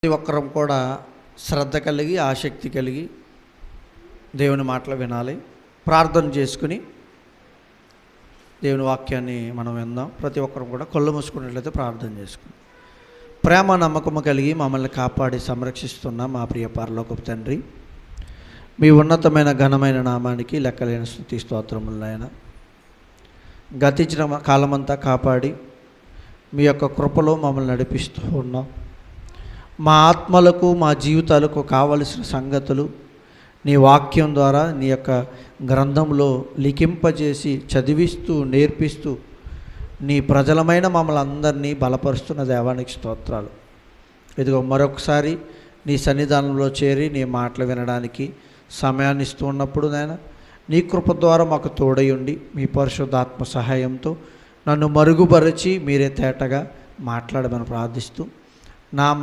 ప్రతి ఒక్కరం కూడా శ్రద్ధ కలిగి ఆసక్తి కలిగి దేవుని మాటలు వినాలి. ప్రార్థన చేసుకుని దేవుని వాక్యాన్ని మనం విందాం. ప్రతి ఒక్కరం కూడా కళ్ళు మూసుకున్నట్లయితే ప్రార్థన చేసుకుని. ప్రేమ నమ్మకము కలిగి మమ్మల్ని కాపాడి సంరక్షిస్తున్న మా ప్రియ పరలోకపు తండ్రి, మీ ఉన్నతమైన ఘనమైన నామానికి లెక్కలేని స్తుతి స్తోత్రములు ఆయన. గతించిన కాలమంతా కాపాడి మీ యొక్క కృపలో మమ్మల్ని నడిపిస్తూ ఉన్నాం. మా ఆత్మలకు మా జీవితాలకు కావలసిన సంగతులు నీ వాక్యం ద్వారా నీ యొక్క గ్రంథంలో లిఖింపజేసి చదివిస్తూ నేర్పిస్తూ నీ ప్రజలమైన మమ్మల్ని అందరినీ బలపరుస్తున్న దేవానికి స్తోత్రాలు. ఇదిగో మరొకసారి నీ సన్నిధానంలో చేరి నీ మాటలు వినడానికి సమయాన్ని ఇస్తూ ఉన్నప్పుడు నాయన నీ కృప ద్వారా మాకు తోడై ఉండి మీ పరిశుద్ధాత్మ సహాయంతో నన్ను మరుగుపరిచి మీరే తేటగా మాట్లాడమని ప్రార్థిస్తూ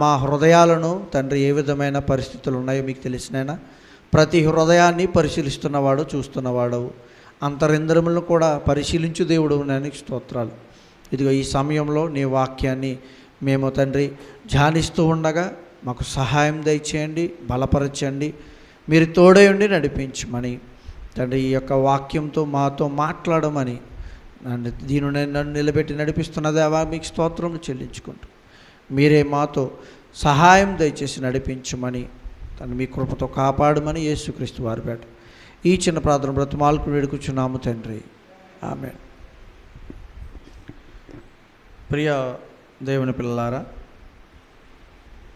మా హృదయాలను తండ్రి ఏ విధమైన పరిస్థితులు ఉన్నాయో మీకు తెలిసినైనా ప్రతి హృదయాన్ని పరిశీలిస్తున్నవాడు చూస్తున్నవాడు అంతరింద్రములను కూడా పరిశీలించు దేవుడు నేను స్తోత్రాలు. ఇదిగో ఈ సమయంలో నీ వాక్యాన్ని మేము తండ్రి ధ్యానిస్తూ ఉండగా మాకు సహాయం దయచేయండి, బలపరచండి, మీరు తోడై ఉండి నడిపించమని తండ్రి ఈ యొక్క వాక్యంతో మాతో మాట్లాడమని నన్ను నిలబెట్టి నడిపిస్తున్న దేవా మీకు స్తోత్రం చెల్లించుకుంటూ మీరే మాతో సహాయం దయచేసి నడిపించమని తను మీ కృపతో కాపాడమని యేసుక్రీస్తు వారి పేట ఈ చిన్న ప్రార్థన బ్రతిమాలకు వేడుకుచున్నాము తండ్రి, ఆమేన్. ప్రియ దేవుని పిల్లలారా,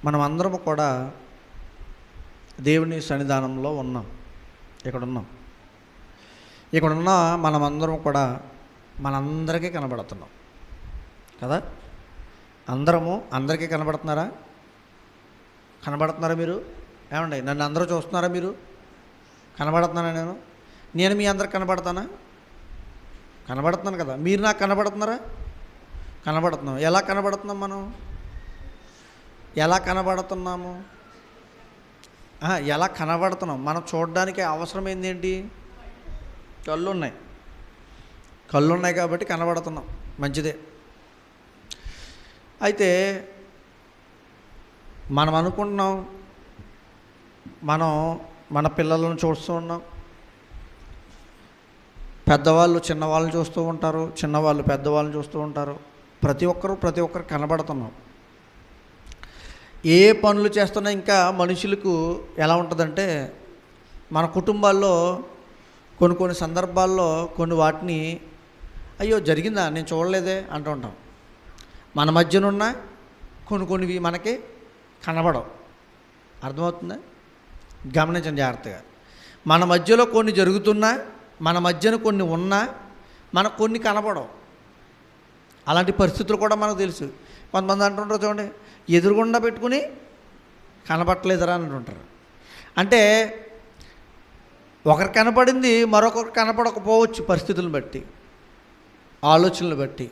మనమందరము కూడా దేవుని సన్నిధానంలో ఉన్నాం. ఇక్కడున్న మనమందరం కూడా మనందరికీ కనబడుతున్నాం కదా. అందరికీ కనబడుతున్నారా? మీరు ఏమండి? నన్ను అందరూ చూస్తున్నారా? మీరు కనబడుతున్నానా? నేను మీ అందరికి కనబడుతున్నాను కదా. మీరు నాకు కనబడుతున్నారా? కనబడుతున్నాం. ఎలా కనబడుతున్నాం? ఎలా కనబడుతున్నాము? ఎలా కనబడుతున్నాం? మనం చూడడానికి అవసరమైంది ఏంటి? కళ్ళు ఉన్నాయి కాబట్టి కనబడుతున్నాం, మంచిదే. అయితే మనం అనుకుంటున్నాం మన పిల్లలను చూస్తూ ఉన్నాం, పెద్దవాళ్ళు చిన్నవాళ్ళని చూస్తూ ఉంటారు, చిన్నవాళ్ళు పెద్దవాళ్ళని చూస్తూ ఉంటారు. ప్రతి ఒక్కరు కనబడుతున్నాం. ఏ పనులు చేస్తున్నా ఇంకా మనుషులకు ఎలా ఉంటుందంటే, మన కుటుంబాల్లో కొన్ని సందర్భాల్లో కొన్ని వాటిని అయ్యో జరిగిందా నేను చూడలేదే అంటూ ఉంటాం. మన మధ్యనున్న కొన్నివి మనకి కనబడవు. అర్థమవుతుందా? గమనించండి జాగ్రత్తగా. మన మధ్యలో కొన్ని జరుగుతున్నా, మన మధ్యన కొన్ని ఉన్నా మనకు కొన్ని కనబడవు. అలాంటి పరిస్థితులు కూడా మనకు తెలుసు. కొంతమంది అంటుంటారు చూడండి, ఎదురుగుండా పెట్టుకుని కనబడట్లేదురా అని అంటుంటారు. అంటే ఒకరు కనపడింది మరొకరు కనపడకపోవచ్చు, పరిస్థితులను బట్టి, ఆలోచనలు బట్టి,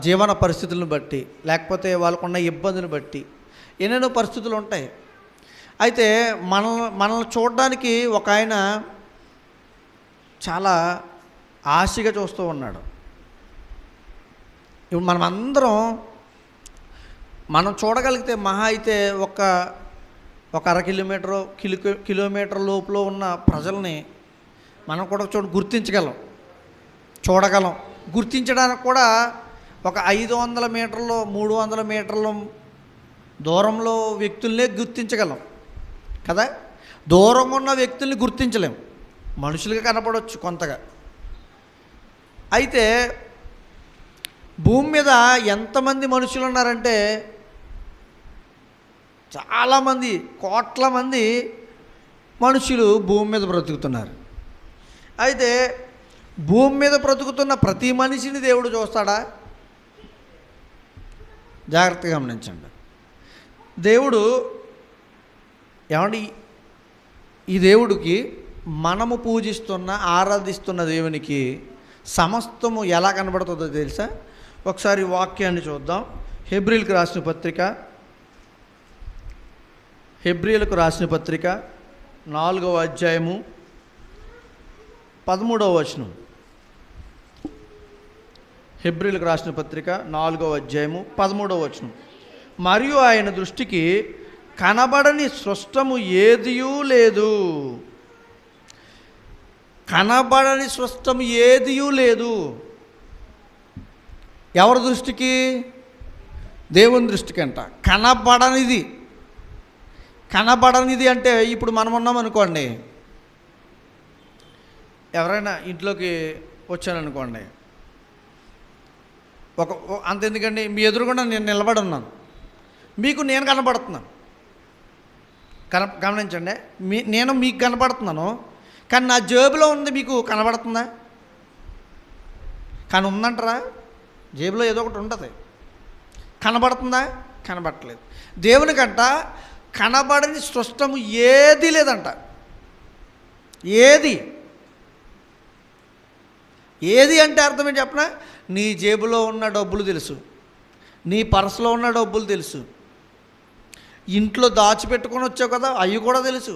జీవన పరిస్థితులను బట్టి, లేకపోతే వాళ్ళకున్న ఇబ్బందులను బట్టి ఎన్నెన్నో పరిస్థితులు ఉంటాయి. అయితే మనల్ని చూడడానికి ఒక ఆయన చాలా ఆశగా చూస్తూ ఉన్నాడు. ఇప్పుడు మనం చూడగలిగితే మహా అయితే ఒక అర కిలోమీటర్ లోపల ఉన్న ప్రజల్ని మనం కూడా గుర్తించగలం, చూడగలం. గుర్తించడానికి కూడా ఒక 500 మీటర్లు 300 మీటర్ల దూరంలో వ్యక్తుల్నే గుర్తించగలం కదా. దూరంగా ఉన్న వ్యక్తుల్ని గుర్తించలేం, మనుషులుగా కనపడవచ్చు కొంతగా. అయితే భూమి మీద ఎంతమంది మనుషులు ఉన్నారంటే చాలామంది, కోట్ల మంది మనుషులు భూమి మీద బ్రతుకుతున్నారు. అయితే భూమి మీద బ్రతుకుతున్న ప్రతి మనిషిని దేవుడు చూస్తాడా? జాగ్రత్తగా గమనించండి. దేవుడు ఏమండి, ఈ దేవుడికి మనము పూజిస్తున్న ఆరాధిస్తున్న దేవునికి సమస్తము ఎలా కనబడుతుందో తెలుసా? ఒకసారి వాక్యాన్ని చూద్దాం. హెబ్రీలకు రాసిన పత్రిక 4వ అధ్యాయము 13వ వచనం. హెబ్రీలకు రాసిన పత్రిక 4వ అధ్యాయము 13వ వచనం. మరియు ఆయన దృష్టికి కనబడని స్పష్టము ఏదియూ లేదు. కనబడని స్పష్టం ఏదియూ లేదు. ఎవరి దృష్టికి? దేవుని దృష్టికి అంట. కనబడనిది. కనబడనిది అంటే ఇప్పుడు మనం ఉన్నాం అనుకోండి, ఎవరైనా ఇంట్లోకి వచ్చాననుకోండి, అంతెందుకండి, మీ ఎదురుగుండా నేను నిలబడి ఉన్నాను, మీకు నేను కనబడుతున్నాను. గమనించండి, నేను మీకు కనబడుతున్నాను, కానీ నా జేబులో ఉంది మీకు కనబడుతుందా? కానీ ఉందంటారా? జేబులో ఏదో ఒకటి ఉంటుంది. కనబడుతుందా? కనబడట్లేదు. దేవునికంట కనబడని స్పష్టము ఏది లేదంట. ఏది అంటే అర్థం ఏంటి చెప్పనా? నీ జేబులో ఉన్న డబ్బులు తెలుసు, నీ పర్సులో ఉన్న డబ్బులు తెలుసు, ఇంట్లో దాచిపెట్టుకొని వచ్చావు కదా అవి కూడా తెలుసు,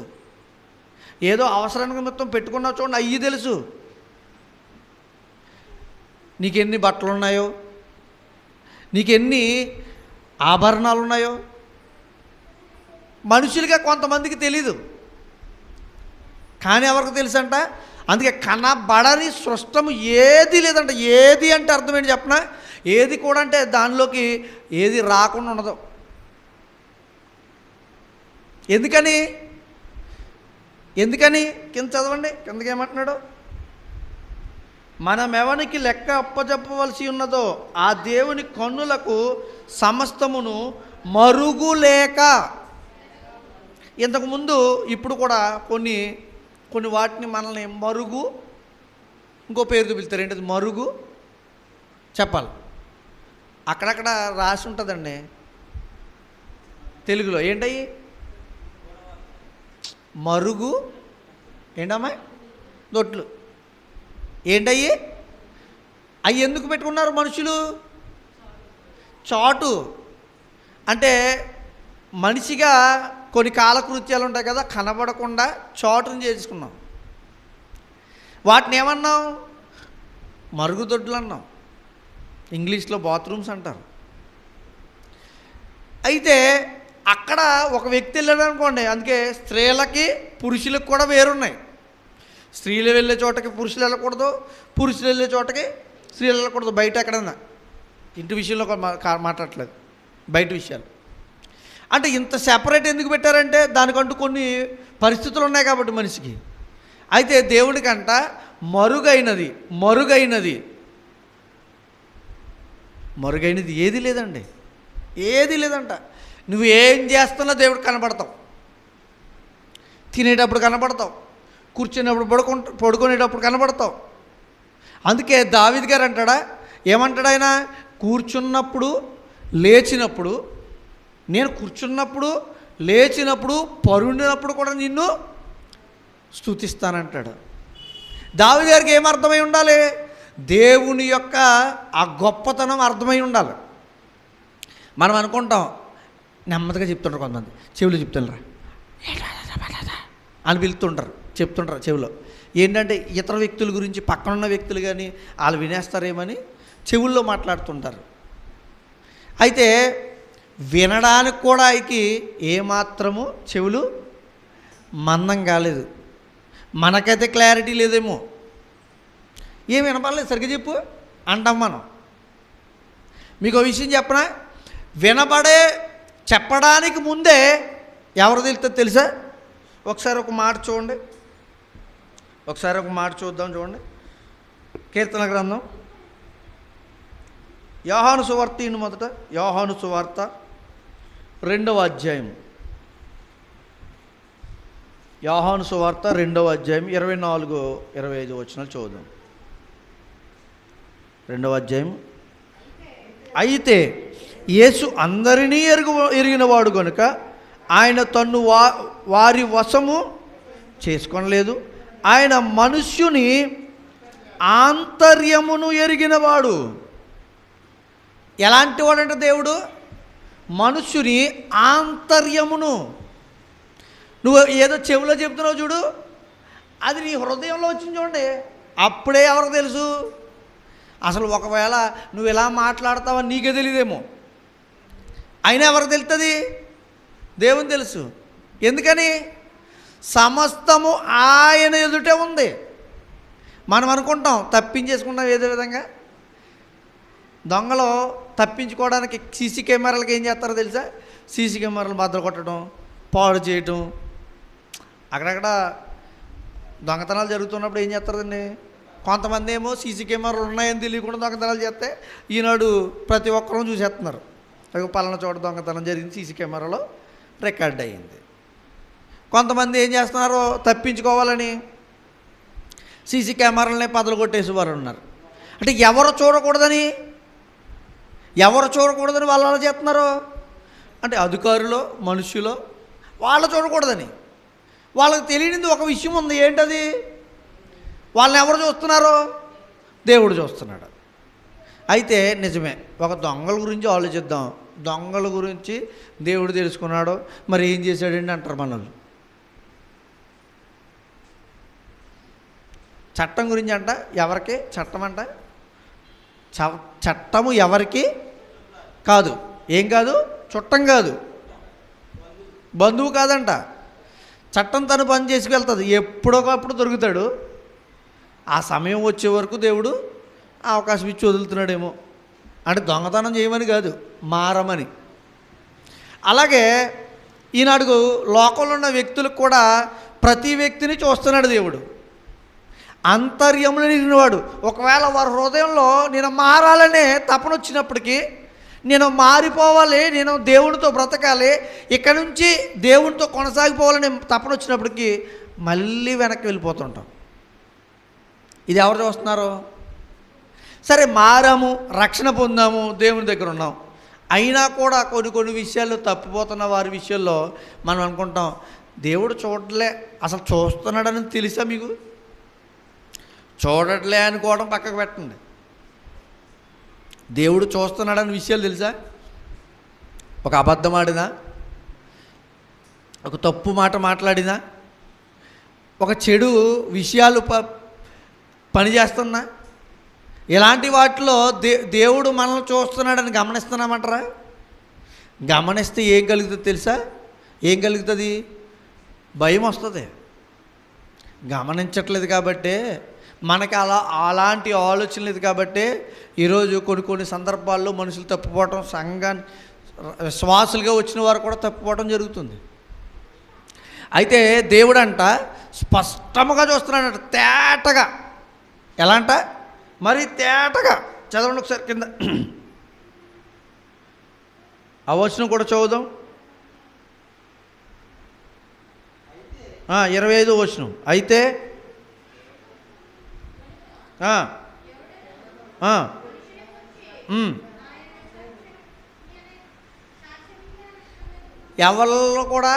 ఏదో అవసరానికి మొత్తం పెట్టుకున్నావు చూడండి అవి తెలుసు, నీకెన్ని బట్టలు ఉన్నాయో, నీకెన్ని ఆభరణాలు ఉన్నాయో మనుషులుగా కొంతమందికి తెలీదు, కానీ ఎవరికి తెలుసంట. అందుకే కనబడని స్పష్టము ఏది లేదంట. ఏది అంటే అర్థం ఏంటి చెప్పనా? ఏది కూడా అంటే దానిలోకి ఏది రాకుండా ఉండదు. ఎందుకని కింద చదవండి, కిందకి ఏమంటున్నాడు? మనమెవనికి లెక్క అప్పజెప్పవలసి ఉన్నదో ఆ దేవుని కన్నులకు సమస్తమును మరుగులేక. ఇంతకుముందు ఇప్పుడు కూడా కొన్ని వాటిని మనల్ని మరుగు, ఇంకో పేరుతో పిలుస్తారు. ఏంటది మరుగు? చెప్పాలి. అక్కడక్కడ రాసి ఉంటుందండి తెలుగులో. ఏంటయ్యి? మరుగు ఏంటమ్మా? దొడ్లు. ఏంటయ్యి? అవి ఎందుకు పెట్టుకున్నారు మనుషులు? చాటు అంటే మనిషిగా కొన్ని కాలకృత్యాలు ఉంటాయి కదా, కనబడకుండా చాటుని చేసుకున్నాం. వాటిని ఏమన్నాం? మరుగుదొడ్లు అన్నాం. ఇంగ్లీష్లో బాత్రూమ్స్ అంటారు. అయితే అక్కడ ఒక వ్యక్తి వెళ్ళాడు అనుకోండి, అందుకే స్త్రీలకి పురుషులకు కూడా వేరున్నాయి. స్త్రీలు వెళ్ళే చోటకి పురుషులు వెళ్ళకూడదు, పురుషులు వెళ్ళే చోటకి స్త్రీలు వెళ్ళకూడదు. బయట ఎక్కడన్నా, ఇంటి విషయంలో మాట్లాడట్లేదు, బయట విషయాలు. అంటే ఇంత సెపరేట్ ఎందుకు పెట్టారంటే దానికంటూ కొన్ని పరిస్థితులు ఉన్నాయి కాబట్టి మనిషికి. అయితే దేవుడికంట మరుగైనది ఏది లేదండి. ఏది లేదంట. నువ్వు ఏం చేస్తున్నా దేవుడికి కనబడతావు. తినేటప్పుడు కనబడతావు, కూర్చునేటప్పుడు పడుకునేటప్పుడు కనబడతావు. అందుకే దావీదు గారు అంటాడా, ఏమంటాడు ఆయన? కూర్చున్నప్పుడు లేచినప్పుడు, నేను కూర్చున్నప్పుడు లేచినప్పుడు పరుండినప్పుడు కూడా నిన్ను స్తుతిస్తానంటాడు. దావీదు గారికి ఏమర్థమై ఉండాలి? దేవుని యొక్క ఆ గొప్పతనం అర్థమై ఉండాలి. మనం అనుకుంటాం, నెమ్మదిగా చెప్తుంటారు కొంతమంది, చెవులు చెప్తుండ్రా అని పిలుతుంటారు, చెప్తుంటారు చెవిలో. ఏంటంటే ఇతర వ్యక్తుల గురించి, పక్కనున్న వ్యక్తులు కానీ వాళ్ళు వినేస్తారేమని చెవుల్లో మాట్లాడుతుంటారు. అయితే వినడానికి కూడా ఆయనకి ఏమాత్రము చెవులు మందం కాలేదు. మనకైతే క్లారిటీ లేదేమో, ఏం వినపడలేదు, సరిగ్గా చెప్పు అంటాం మనం. మీకు ఒక విషయం చెప్పనా? చెప్పడానికి ముందే ఎవరు తెలుస్తుంది తెలుసా? ఒకసారి ఒక మాట చూడండి, చూడండి. కీర్తన గ్రంథం యోహాను సువార్త, మొదట యోహాను సువార్త 2వ అధ్యాయం. యోహాను సువార్త 2వ అధ్యాయం 24-25 వచనాలు చదువుదాం. 2వ అధ్యాయం. అయితే యేసు అందరినీ ఎరిగినవాడు కనుక ఆయన తన్ను వారి వశము చేసుకొనలేదు. ఆయన మనుష్యుని ఆంతర్యమును ఎరిగినవాడు. ఎలాంటి వాడంటే దేవుడు? మనుష్యుని ఆంతర్యమును. నువ్వు ఏదో చెవిలో చెప్తున్నావు చూడు, అది నీ హృదయంలో వచ్చింది చూడండి, అప్పుడే ఎవరికి తెలుసు? అసలు ఒకవేళ నువ్వు ఎలా మాట్లాడతావని నీకే తెలియదేమో. అయినా ఎవరికి తెలుస్తుంది? దేవుని తెలుసు. ఎందుకని? సమస్తము ఆయన ఎదుటే ఉంది. మనం అనుకుంటాం తప్పించేసుకుంటాం. ఏదో విధంగా దొంగలు తప్పించుకోవడానికి సీసీ కెమెరాలకి ఏం చేస్తారో తెలుసా? సీసీ కెమెరాలు బద్దలు కొట్టడం, పాడు చేయటం. అక్కడక్కడ దొంగతనాలు జరుగుతున్నప్పుడు ఏం చేస్తారండి? కొంతమంది ఏమో సీసీ కెమెరాలు ఉన్నాయని తెలియకుండా దొంగతనాలు చేస్తే ఈనాడు ప్రతి ఒక్కరూ చూసేస్తున్నారు. పలానా చోట దొంగతనం జరిగింది, సీసీ కెమెరాలో రికార్డ్ అయ్యింది. కొంతమంది ఏం చేస్తున్నారో తప్పించుకోవాలని సీసీ కెమెరాలనే పదలు కొట్టేసి వారు ఉన్నారు. అంటే ఎవరు చూడకూడదని వాళ్ళు అలా చేస్తున్నారు. అంటే అధికారులు, మనుషులు వాళ్ళు చూడకూడదని. వాళ్ళకి తెలియనిది ఒక విషయం ఉంది. ఏంటది? వాళ్ళని ఎవరు చూస్తున్నారో? దేవుడు చూస్తున్నాడు. అయితే నిజమే, ఒక దొంగల గురించి ఆలోచిద్దాం. దొంగల గురించి దేవుడు తెలుసుకున్నాడు, మరి ఏం చేశాడండి అంటారు మనల్ని. చట్టం గురించి అంట ఎవరికి చట్టం అంట? చట్టము ఎవరికి కాదు. ఏం కాదు? చుట్టం కాదు, బంధువు కాదంట. చట్టం తను పని చేసి వెళ్తుంది. ఎప్పుడొకప్పుడు దొరుకుతాడు. ఆ సమయం వచ్చే వరకు దేవుడు అవకాశం ఇచ్చి వదులుతున్నాడేమో. అంటే దొంగతనం చేయమని కాదు, మారమని. అలాగే ఈనాడు లోకంలో ఉన్న వ్యక్తులకు కూడా ప్రతి వ్యక్తిని చూస్తున్నాడు దేవుడు. అంతర్యంలో నిలిగినవాడు. ఒకవేళ వారి హృదయంలో నేను మారాలనే తపన వచ్చినప్పటికీ, నేను మారిపోవాలి, నేను దేవునితో బ్రతకాలి, ఇక్కడ నుంచి దేవునితో కొనసాగిపోవాలని తపన వచ్చినప్పటికీ మళ్ళీ వెనక్కి వెళ్ళిపోతుంటాం. ఇది ఎవరు చూస్తున్నారు? సరే, మారాము, రక్షణ పొందాము, దేవుని దగ్గర ఉన్నాం. అయినా కూడా కొన్ని విషయాల్లో తప్పిపోతున్న వారి విషయాల్లో మనం అనుకుంటాం దేవుడు చూడలే. అసలు చూస్తున్నాడని తెలుసా మీకు? చూడట్లే అనుకోవడం పక్కకు పెట్టండి. దేవుడు చూస్తున్నాడని విషయాలు తెలుసా? ఒక అబద్ధం ఆడినా, ఒక తప్పు మాట మాట్లాడినా, ఒక చెడు విషయాలు పని చేస్తున్నా, ఇలాంటి వాటిలో దేవుడు మనల్ని చూస్తున్నాడని గమనిస్తున్నామంటారా? గమనిస్తే ఏం కలుగుతుంది తెలుసా? ఏం కలుగుతుంది? భయం వస్తుంది. గమనించట్లేదు కాబట్టే మనకి అలాంటి ఆలోచన లేదు కాబట్టే ఈరోజు కొన్ని సందర్భాల్లో మనుషులు తప్పిపోవటం, సంఘాన్ని విశ్వాసులుగా వచ్చిన వారు కూడా తప్పిపోవటం జరుగుతుంది. అయితే దేవుడు అంట స్పష్టముగా చూస్తున్నాడంట, తేటగా. ఎలా అంట? మరి తేటగా. చదవండి ఒకసారి కింద ఆ వచనం కూడా చదువుదాం. 25వ వచనం. అయితే ఎవరిలో కూడా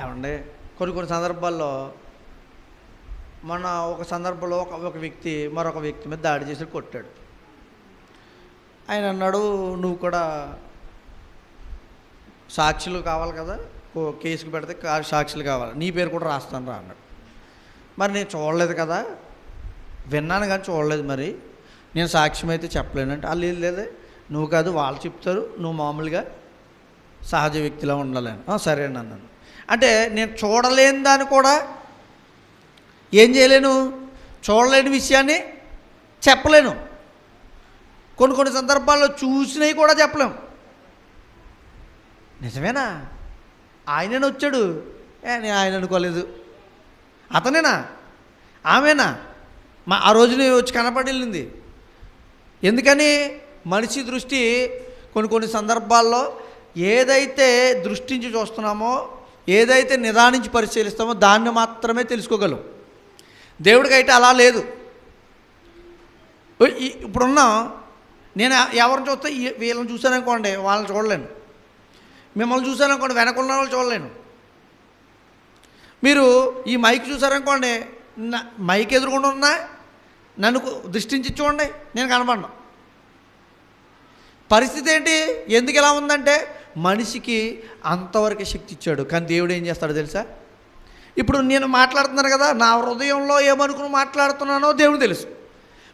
ఏమండి కొన్ని సందర్భాల్లో ఒక సందర్భంలో ఒక వ్యక్తి మరొక వ్యక్తి మీద దాడి చేసి కొట్టాడు. ఆయన అన్నాడు, నువ్వు కూడా సాక్షులు కావాలి కదా, కేసుకు పెడితే సాక్షులు కావాలి, నీ పేరు కూడా రాస్తాను రా అన్నాడు. మరి నేను చూడలేదు కదా, విన్నాను కానీ చూడలేదు, మరి నేను సాక్ష్యం అయితే చెప్పలేనంటే వాళ్ళు లేదే, నువ్వు కాదు వాళ్ళు చెప్తారు, నువ్వు మామూలుగా సహజ వ్యక్తిలా ఉండాలని. సరేనండి అన్నాను. అంటే నేను చూడలేని దాన్ని కూడా ఏం చేయలేను, చూడలేని విషయాన్ని చెప్పలేను. కొన్ని సందర్భాల్లో చూసినవి కూడా చెప్పలేము. నిజమేనా? ఆయననే వచ్చాడు, నేను ఆయన అనుకోలేదు. అతనేనా, ఆమెనా ఆ రోజుని వచ్చి కనపడి. ఎందుకని? మనిషి దృష్టి కొన్ని సందర్భాల్లో ఏదైతే దృష్టించి చూస్తున్నామో, ఏదైతే నిదానించి పరిశీలిస్తామో దాన్ని మాత్రమే తెలుసుకోగలం. దేవుడికైతే అలా లేదు. ఇప్పుడున్నా నేను ఎవరిని చూస్తే వీళ్ళని చూశాననుకోండి వాళ్ళని చూడలేను, మిమ్మల్ని చూశాననుకోండి వెనకున్న వాళ్ళు చూడలేను. మీరు ఈ మైక్ చూసారనుకోండి, మైక్ ఎదురుకుండా ఉన్నా నన్ను దృష్టించి చూడండి, నేను కనపడను. పరిస్థితి ఏంటి? ఎందుకు ఇలా ఉందంటే మనిషికి అంతవరకు శక్తి ఇచ్చాడు. కానీ దేవుడు ఏం చేస్తాడో తెలుసా? ఇప్పుడు నేను మాట్లాడుతున్నాను కదా, నా హృదయంలో ఏమనుకుని మాట్లాడుతున్నానో దేవుడు తెలుసు.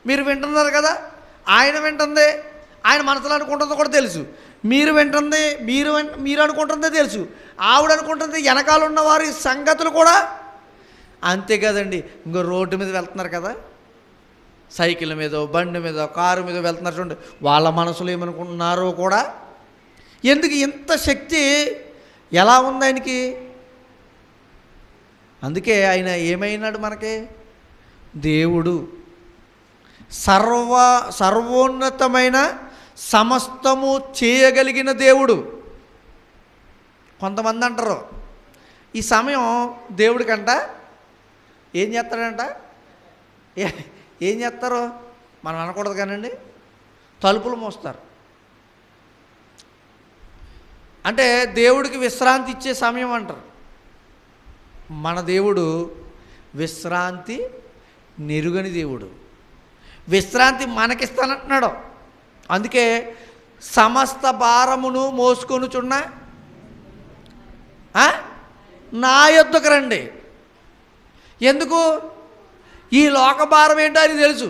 మీరు వింటున్నారు కదా, ఆయన వింటుంది, ఆయన మనసులో అనుకుంటుందో కూడా తెలుసు. మీరు వింటుంది, మీరు అనుకుంటుందే తెలుసు, ఆవిడ అనుకుంటుంది వెనకాల ఉన్న వారి సంగతులు కూడా అంతే కదండి. ఇంకో రోడ్డు మీద వెళ్తున్నారు కదా, సైకిల్ మీద, బండి మీద, కారు మీద వెళ్తున్నారు చూడండి, వాళ్ళ మనసులో ఏమనుకుంటున్నారో కూడా. ఎందుకు ఇంత శక్తి ఎలా ఉంది ఆయనకి? అందుకే ఆయన ఏమైనాడు మనకి? దేవుడు, సర్వోన్నతమైన సమస్తము చేయగలిగిన దేవుడు. కొంతమంది అంటారు ఈ సమయం దేవుడికంట ఏం చేస్తాడంట, ఏం చేస్తారు మనం అనకూడదు కానండి, తలుపులు మోస్తారు. అంటే దేవుడికి విశ్రాంతి ఇచ్చే సమయం అంటారు. మన దేవుడు విశ్రాంతి నెరుగని దేవుడు. విశ్రాంతి మనకిస్తానంటున్నాడు. అందుకే సమస్త భారమును మోసుకొనుచున్న నా యొద్దకు రండి. ఎందుకు? ఈ లోక భారం ఏంటో అని తెలుసు,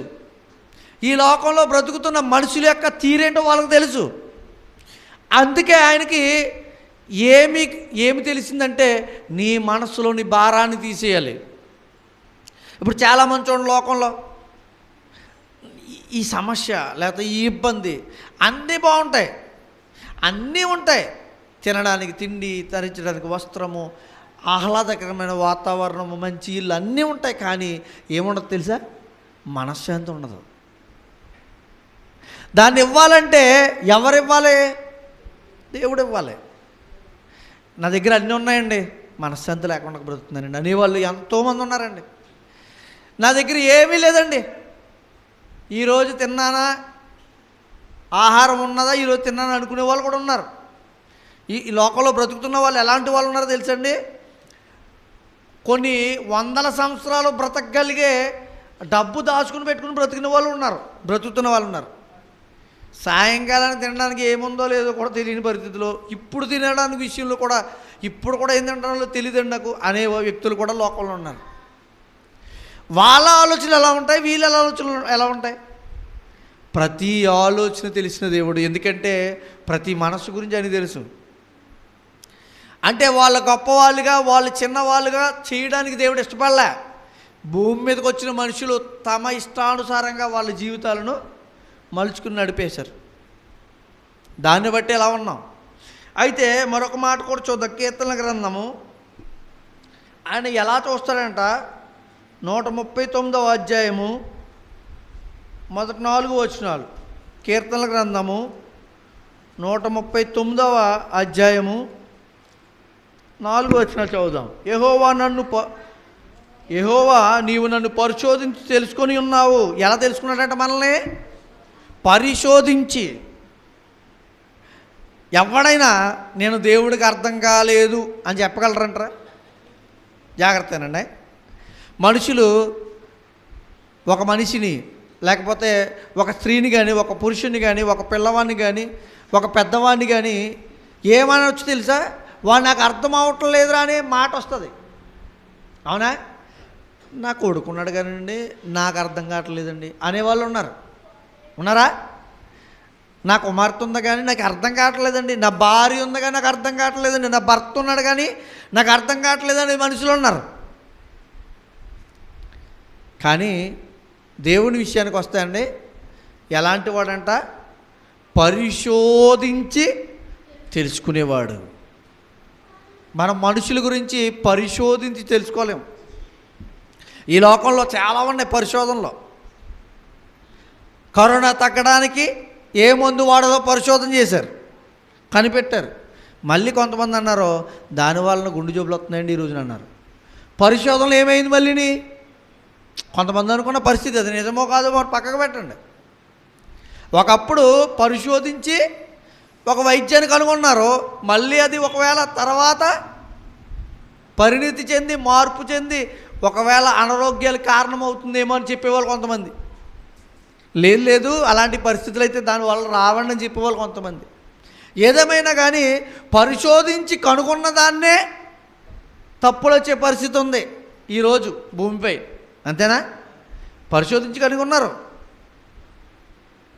ఈ లోకంలో బ్రతుకుతున్న మనుషుల యొక్క తీరేంటో వాళ్ళకి తెలుసు. అందుకే ఆయనకి ఏమి తెలిసిందంటే నీ మనస్సులోని భారాన్ని తీసేయాలి. ఇప్పుడు చాలామంది చూడండి లోకంలో ఈ సమస్య లేకపోతే ఈ ఇబ్బంది అన్నీ బాగుంటాయి, అన్నీ ఉంటాయి, తినడానికి తిండి, ధరించడానికి వస్త్రము, ఆహ్లాదకరమైన వాతావరణము, మంచి ఇల్లు అన్నీ ఉంటాయి. కానీ ఏముండదు తెలుసా? మనశ్శాంతి ఉండదు. దాన్ని ఇవ్వాలంటే ఎవరివ్వాలి? దేవుడు ఇవ్వాలి. నా దగ్గర అన్నీ ఉన్నాయండి, మనశ్శాంతి లేకుండా బ్రతుకుతున్నానండి అనేవాళ్ళు ఎంతోమంది ఉన్నారండి. నా దగ్గర ఏమీ లేదండి, ఈరోజు తిన్నానా, ఆహారం ఉన్నదా, ఈరోజు తిన్నానా అనుకునే వాళ్ళు కూడా ఉన్నారు. ఈ లోకంలో బ్రతుకుతున్న వాళ్ళు ఎలాంటి వాళ్ళు ఉన్నారో తెలుసండి? కొన్ని వందల సంవత్సరాలు బ్రతకగలిగే డబ్బు దాచుకుని పెట్టుకుని బ్రతుకుతున్న వాళ్ళు ఉన్నారు. సాయంకాలానికి తినడానికి ఏముందో లేదో కూడా తెలియని పరిస్థితిలో, ఇప్పుడు తినడానికి విషయంలో కూడా ఇప్పుడు కూడా ఏం తింటారో తెలియదండి నాకు అనే వ్యక్తులు కూడా లోకంలో ఉన్నారు. వాళ్ళ ఆలోచనలు ఎలా ఉంటాయి, వీళ్ళ ఆలోచనలు ఎలా ఉంటాయి? ప్రతి ఆలోచన తెలిసిన దేవుడు. ఎందుకంటే ప్రతి మనసు గురించి అని తెలుసు. అంటే వాళ్ళ గొప్పవాళ్ళుగా, వాళ్ళు చిన్నవాళ్ళుగా చేయడానికి దేవుడు ఇష్టపడలే. భూమి మీదకి వచ్చిన మనుషులు తమ ఇష్టానుసారంగా వాళ్ళ జీవితాలను మలుచుకుని నడిపేశారు. దాన్ని బట్టి ఎలా ఉన్నాం. అయితే మరొక మాట కూడా చూద్దాం. కీర్తనల గ్రంథము ఆయన ఎలా చూస్తాడంట, 139వ అధ్యాయము మొదటి 4 వచనాలు. కీర్తనల గ్రంథము 139వ అధ్యాయము 4 వచనాలు చదువుదాం. యెహోవా నీవు నన్ను పరిశోధించి తెలుసుకొని ఉన్నావు. ఎలా తెలుసుకున్నాడంట? మనల్ని పరిశోధించి. ఎవడైనా నేను దేవుడికి అర్థం కాలేదు అని చెప్పగలరంటారా? జాగ్రత్తనండి. మనుషులు ఒక మనిషిని, లేకపోతే ఒక స్త్రీని కానీ, ఒక పురుషుని కానీ, ఒక పిల్లవాడిని కానీ, ఒక పెద్దవాడిని కానీ ఏమనొచ్చు తెలుసా? వాడు నాకు అర్థం అవటం లేదురా అనే మాట వస్తుంది. అవునా? నా కొడుకున్నాడు కానండి, నాకు అర్థం కావట్లేదండి అనేవాళ్ళు ఉన్నారా? నా కుమార్తె ఉంది కానీ నాకు అర్థం కావట్లేదండి, నా భార్య ఉంది కానీ నాకు అర్థం కావట్లేదండి, నా భర్త ఉన్నాడు కానీ నాకు అర్థం కావట్లేదని మనుషులు ఉన్నారు. కానీ దేవుని విషయానికి వస్తాయండి, ఎలాంటి వాడంట? పరిశోధించి తెలుసుకునేవాడు. మనం మనుషుల గురించి పరిశోధించి తెలుసుకోలేము. ఈ లోకంలో చాలా ఉన్నాయి పరిశోధనలు. కరోనా తగ్గడానికి ఏ మందు వాడదో పరిశోధన చేశారు, కనిపెట్టారు. మళ్ళీ కొంతమంది అన్నారు దానివల్ల గుండె జబ్బులు వస్తున్నాయండి ఈ రోజున అన్నారు. పరిశోధనలు ఏమైంది మళ్ళీని? కొంతమంది అనుకున్న పరిస్థితి అది నిజమో కాదో మరి పక్కకు పెట్టండి. ఒకప్పుడు పరిశోధించి ఒక వైద్యాన్ని కనుగొన్నారు, మళ్ళీ అది ఒకవేళ తర్వాత పరిణితి చెంది, మార్పు చెంది ఒకవేళ అనారోగ్యాలకు కారణమవుతుందేమో అని చెప్పేవాళ్ళు కొంతమంది. లేదు అలాంటి పరిస్థితులు అయితే దానివల్ల రావండి అని చెప్పేవాళ్ళు కొంతమంది. ఏదేమైనా కానీ పరిశోధించి కనుగొన్న దాన్నే తప్పులు వచ్చే పరిస్థితి ఉంది ఈరోజు భూమిపై. అంతేనా? పరిశోధించి కనుగొన్నారు,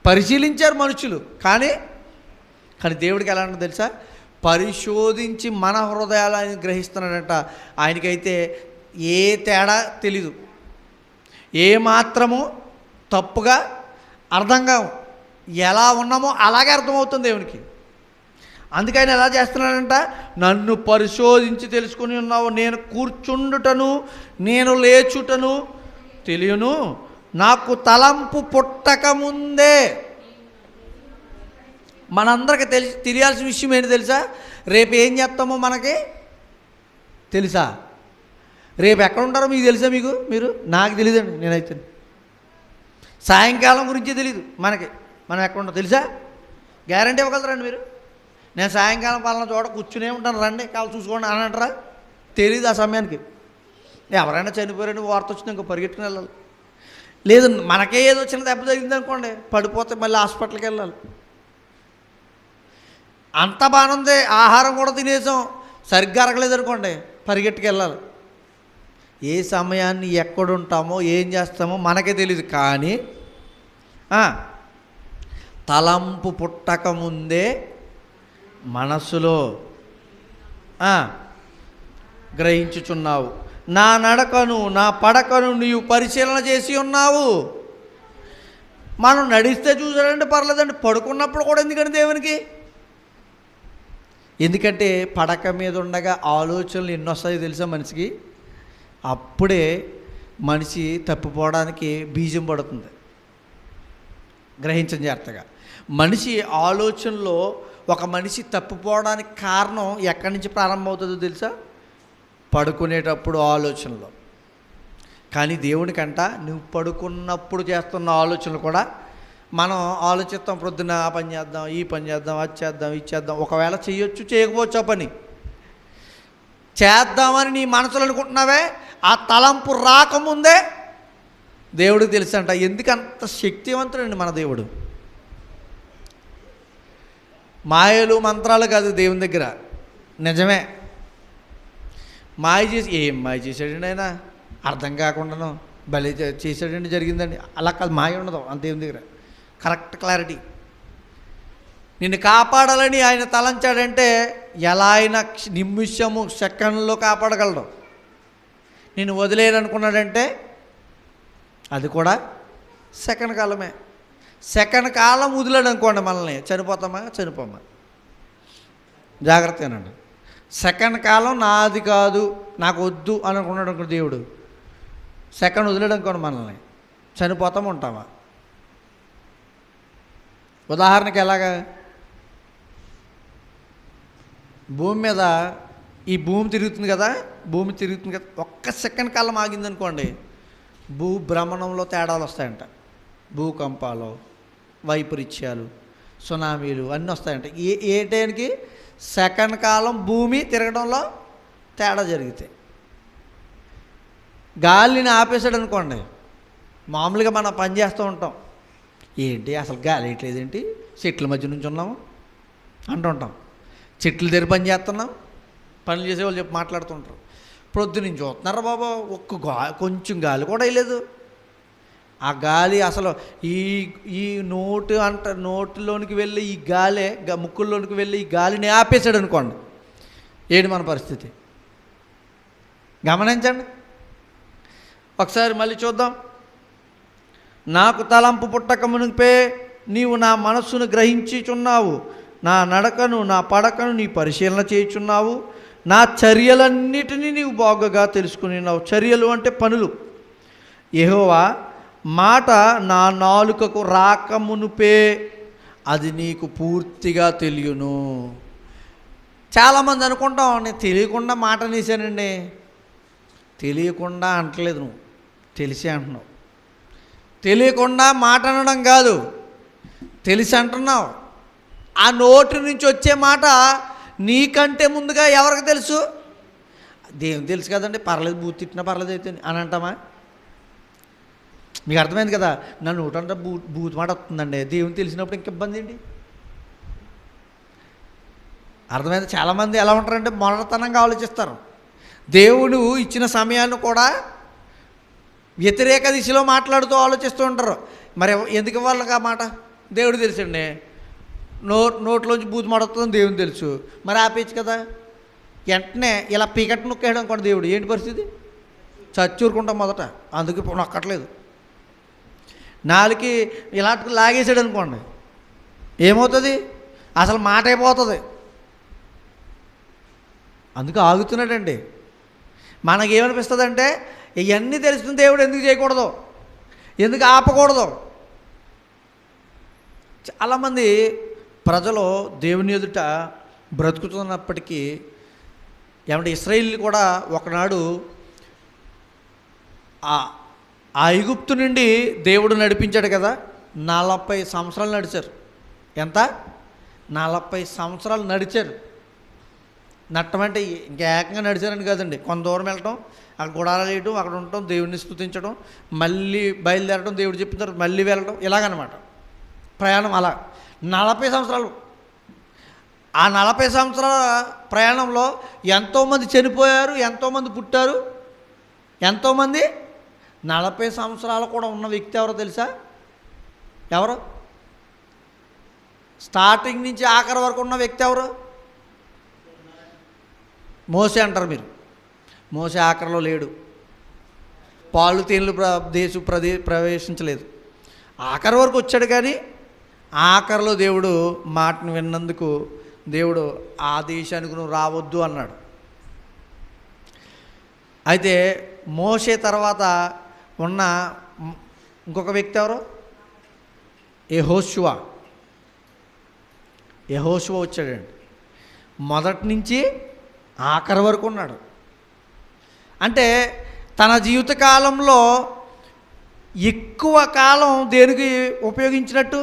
పరిశీలించారు మనుషులు, కానీ దేవుడికి ఎలా ఉంటుంది తెలుసా? పరిశోధించి మన హృదయాలు ఆయన గ్రహిస్తున్నాడంట. ఆయనకైతే ఏ తేడా తెలీదు, ఏ మాత్రము తప్పుగా అర్థం కావు. ఎలా ఉన్నామో అలాగే అర్థమవుతుంది దేవునికి. అందుకని ఎలా చేస్తున్నాడంట? నన్ను పరిశోధించి తెలుసుకుని ఉన్నావు. నేను కూర్చుండుటను నేను లేచుటను తెలియను, నాకు తలంపు పుట్టక ముందే. మనందరికీ తెలియాల్సిన విషయం ఏంటి తెలుసా? రేపు ఏం చేస్తామో మనకి తెలుసా? రేపు ఎక్కడ ఉంటారో మీకు తెలుసా? మీరు నాకు తెలియదండి. నేనైతే సాయంకాలం గురించి తెలియదు మనకి. మనం ఎక్కడ ఉంటాం తెలుసా? గ్యారంటీ ఇవ్వగలరండి మీరు? నేను సాయంకాలం పలానా చోట కూర్చునే ఉంటాను, రండి కావాలి చూసుకోండి అని అంటారా? తెలియదు ఆ సమయానికి. ఎవరైనా చనిపోయారని వార్త వచ్చింది ఇంకో పరిగెట్టుకుని వెళ్ళాలి. లేదు మనకే ఏదో చిన్న దెబ్బ జరిగింది అనుకోండి, పడిపోతే మళ్ళీ హాస్పిటల్కి వెళ్ళాలి. అంత బాగుంది, ఆహారం కూడా తినేసాం, సరిగ్గా అరగలేదు అనుకోండి, పరిగెట్టుకు వెళ్ళాలి. ఏ సమయాన్ని ఎక్కడుంటామో ఏం చేస్తామో మనకే తెలియదు. కానీ తలంపు పుట్టక ముందే మనస్సులో గ్రహించుచున్నావు. నా నడకను నా పడకను నీవు పరిశీలన చేసి ఉన్నావు. మనం నడిస్తే చూసాడంటే పర్లేదండి, పడుకున్నప్పుడు కూడా ఎందుకంటే దేవునికి. ఎందుకంటే పడక మీద ఉండగా ఆలోచనలు ఎన్ని వస్తాయో తెలుసా మనిషికి? అప్పుడే మనిషి తప్పిపోవడానికి బీజం పడుతుంది. గ్రహించని జాగ్రత్తగా. మనిషి ఆలోచనలో ఒక మనిషి తప్పిపోవడానికి కారణం ఎక్కడి నుంచి ప్రారంభమవుతుందో తెలుసా? పడుకునేటప్పుడు ఆలోచనలో. కానీ దేవునికంట నువ్వు పడుకున్నప్పుడు చేస్తున్న ఆలోచనలు కూడా మనం ఆలోచిస్తాం. ప్రొద్దున ఆ పని చేద్దాం, ఈ పని చేద్దాం, అది చేద్దాం, ఇది చేద్దాం. ఒకవేళ చేయొచ్చు, చేయకపోవచ్చు. ఆ పని చేద్దామని నీ మనసులో అనుకుంటున్నావే, ఆ తలంపు రాకముందే దేవుడికి తెలుసంట. ఎందుకంత శక్తివంతుడండి మన దేవుడు. మాయలు మంత్రాలు కాదు దేవుని దగ్గర. నిజమే మాయ చేసి, ఏం మాయ చేశాడండి ఆయన, అర్థం కాకుండాను భలే చేశాడండి, జరిగిందండి, అలా కాదు. మాయ ఉండదు అంత దేవుని దగ్గర. Correct clarity. నిన్ను కాపాడాలని ఆయన తలంచాడంటే ఎలా అయినా నిమిషము సెకండ్లో కాపాడగలడు. నిన్ను వదిలేయనుకున్నాడంటే అది కూడా సెకండ్ కాలమే. సెకండ్ కాలం వదిలేడు అనుకోండి, మనల్ని చనిపోతామా? చనిపోమా? జాగ్రత్తగానండి. సెకండ్ కాలం నాది కాదు, నాకు వద్దు అని అనుకున్నాడు అనుకో దేవుడు, సెకండ్ వదిలేడు అనుకోండి, మనల్ని చనిపోతామా ఉంటామా? ఉదాహరణకి ఎలాగా? భూమి మీద ఈ భూమి తిరుగుతుంది కదా, ఒక్క సెకండ్ కాలం ఆగిందనుకోండి, భ్రమణంలో తేడాలు వస్తాయంట. భూకంపాలు, వైపరీత్యాలు, సునామీలు అన్నీ వస్తాయంట. ఏ టైంకి? సెకండ్ కాలం భూమి తిరగడంలో తేడా జరిగితే. గాలిని ఆపేసాడు అనుకోండి, మామూలుగా మనం పని చేస్తూ ఉంటాం, ఏంటి అసలు గాలి వేయట్లేదేంటి, చెట్ల మధ్య నుంచి ఉన్నాము అంటుంటాం. చెట్ల దగ్గర పని చేస్తున్నాం, పనులు చేసేవాళ్ళు చెప్పి మాట్లాడుతుంటారు. ప్రొద్దునుంచి చూస్తున్నారా బాబా, కొంచెం గాలి కూడా వేయలేదు. ఆ గాలి అసలు ఈ నోటిలోనికి వెళ్ళి ఈ గాలే ముక్కుల్లోనికి వెళ్ళి ఈ గాలిని ఆపేశాడు అనుకోండి, ఏంటి మన పరిస్థితి? గమనించండి ఒకసారి, మళ్ళీ చూద్దాం. నాకు తలంపు పుట్టక మునిపే నీవు నా మనస్సును గ్రహించుచున్నావు, నా నడకను నా పడకను నీ పరిశీలన చేయుచున్నావు, నా చర్యలన్నిటినీ నీవు బాగుగా తెలుసుకున్నావు. చర్యలు అంటే పనులు. యెహోవా మాట నా నాలుకకు రాకమునుపే అది నీకు పూర్తిగా తెలియను. చాలామంది అనుకుంటాం, నేను తెలియకుండా మాట అనేసానండి. తెలియకుండా అంటలేదు, నువ్వు తెలిసి అంటున్నావు. తెలియకుండా మాట అనడం కాదు, తెలిసి అంటున్నావు. ఆ నోటి నుంచి వచ్చే మాట నీకంటే ముందుగా ఎవరికి తెలుసు? దేవునికి తెలుసు కదండి. పర్లేదు, బూత్ తిట్టినా పర్లేదు అయితే అని అంటామా? మీకు అర్థమైంది కదా? నా నోటంటే బూత్ మాట వస్తుందండి, దేవుని తెలిసినప్పుడు ఇంక ఇబ్బంది ఏంటి? అర్థమైంది? చాలామంది ఎలా ఉంటారంటే మొరటతనంగా ఆలోచిస్తారు. దేవుడు ఇచ్చిన సమయాన్ని కూడా వ్యతిరేక దిశలో మాట్లాడుతూ ఆలోచిస్తూ ఉంటారు. మరి ఎందుకు వాళ్ళకి ఆ మాట? దేవుడు తెలుసండి, నోట్లోంచి బూతు మాడుతుందని దేవుని తెలుసు, మరి ఆపేయచ్చు కదా. వెంటనే ఇలా పీకట్ నొక్కేయడం అనుకోండి దేవుడు, ఏంటి పరిస్థితి? చచ్చూరుకుంటాం మొదట, అందుకే నొక్కట్లేదు. నాలుగు ఇలాంటి లాగేసాడు అనుకోండి, ఏమవుతుంది? అసలు మాట అయిపోతుంది. అందుకు ఆగుతున్నాడండి. మనకేమనిపిస్తుంది అంటే, ఇవన్నీ తెలుస్తుంది దేవుడు ఎందుకు చేయకూడదు, ఎందుకు ఆపకూడదు? చాలామంది ప్రజలు దేవుని ఎదుట బ్రతుకుతున్నప్పటికీ ఏమంటే ఇశ్రాయేల్ కూడా ఒకనాడు ఆ ఐగుప్తు నుండి దేవుడు నడిపించాడు కదా, 40 సంవత్సరాలు నడిచారు. ఎంత? 40 సంవత్సరాలు నడిచారు. నట్టమంటే ఇంకా ఏకంగా నడిచారని కాదండి, కొంత దూరం వెళ్ళటం, అక్కడ గుడారాలు వేయటం, అక్కడ ఉండటం, దేవుడిని స్తుతించడం, మళ్ళీ బయలుదేరడం, దేవుడు చెప్పిన తర్వాత మళ్ళీ వెళ్ళడం, ఇలాగనమాట ప్రయాణం. అలా 40 సంవత్సరాలు. ఆ 40 సంవత్సరాల ప్రయాణంలో ఎంతోమంది చనిపోయారు, ఎంతోమంది పుట్టారు, ఎంతోమంది. 40 సంవత్సరాలు కూడా ఉన్న వ్యక్తి ఎవరో తెలుసా? ఎవరు? స్టార్టింగ్ నుంచి ఆఖరి వరకు ఉన్న వ్యక్తి ఎవరు? మోసే అంటారు మీరు. మోసే ఆఖరిలో లేడు, పాలు తేనెలు ప్రవేశించలేదు. ఆఖరి వరకు వచ్చాడు, కానీ ఆఖరిలో దేవుడు మాటను విన్నందుకు దేవుడు ఆ దేశానికి నువ్వు రావద్దు అన్నాడు. అయితే మోసే తర్వాత ఉన్న ఇంకొక వ్యక్తి ఎవరు? యెహోషువ. యెహోషువ వచ్చాడండి, మొదటి నుంచి ఆఖరి వరకు ఉన్నాడు. అంటే తన జీవితకాలంలో ఎక్కువ కాలం దేనికి ఉపయోగించినట్టు?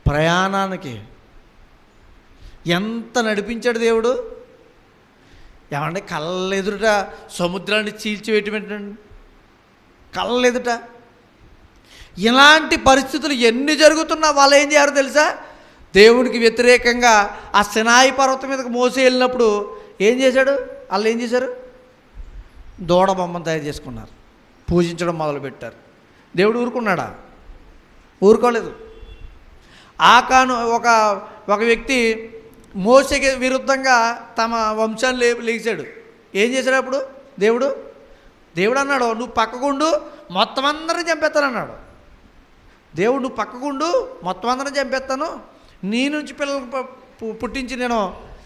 ప్రయాణానికి. ఎంత నడిపించాడు దేవుడు! ఏమంటే కళ్ళెదుట సముద్రాన్ని చీల్చివేయటమేంటండి, కళ్ళెదుట. ఇలాంటి పరిస్థితులు ఎన్ని జరుగుతున్నా వాళ్ళు ఏం చేయారో తెలుసా? దేవునికి వ్యతిరేకంగా ఆ సినాయి పర్వతం మీదకి మోసి వెళ్ళినప్పుడు ఏం చేశాడు? వాళ్ళు ఏం చేశారు? దూడ బొమ్మను తయారు చేసుకున్నారు, పూజించడం మొదలుపెట్టారు. దేవుడు ఊరుకున్నాడా? ఊరుకోలేదు. ఆకాను ఒక వ్యక్తి మోసేకి విరుద్ధంగా తమ వంశాన్ని లేచాడు. ఏం చేశాడు అప్పుడు? దేవుడు అన్నాడు, నువ్వు పక్కకుండు, మొత్తం అందరిని చంపేస్తానన్నాడు. దేవుడు, నువ్వు పక్కకుండు, మొత్తం అందరిని చంపేస్తాను, నీ నుంచి పిల్లలు పుట్టించి నేను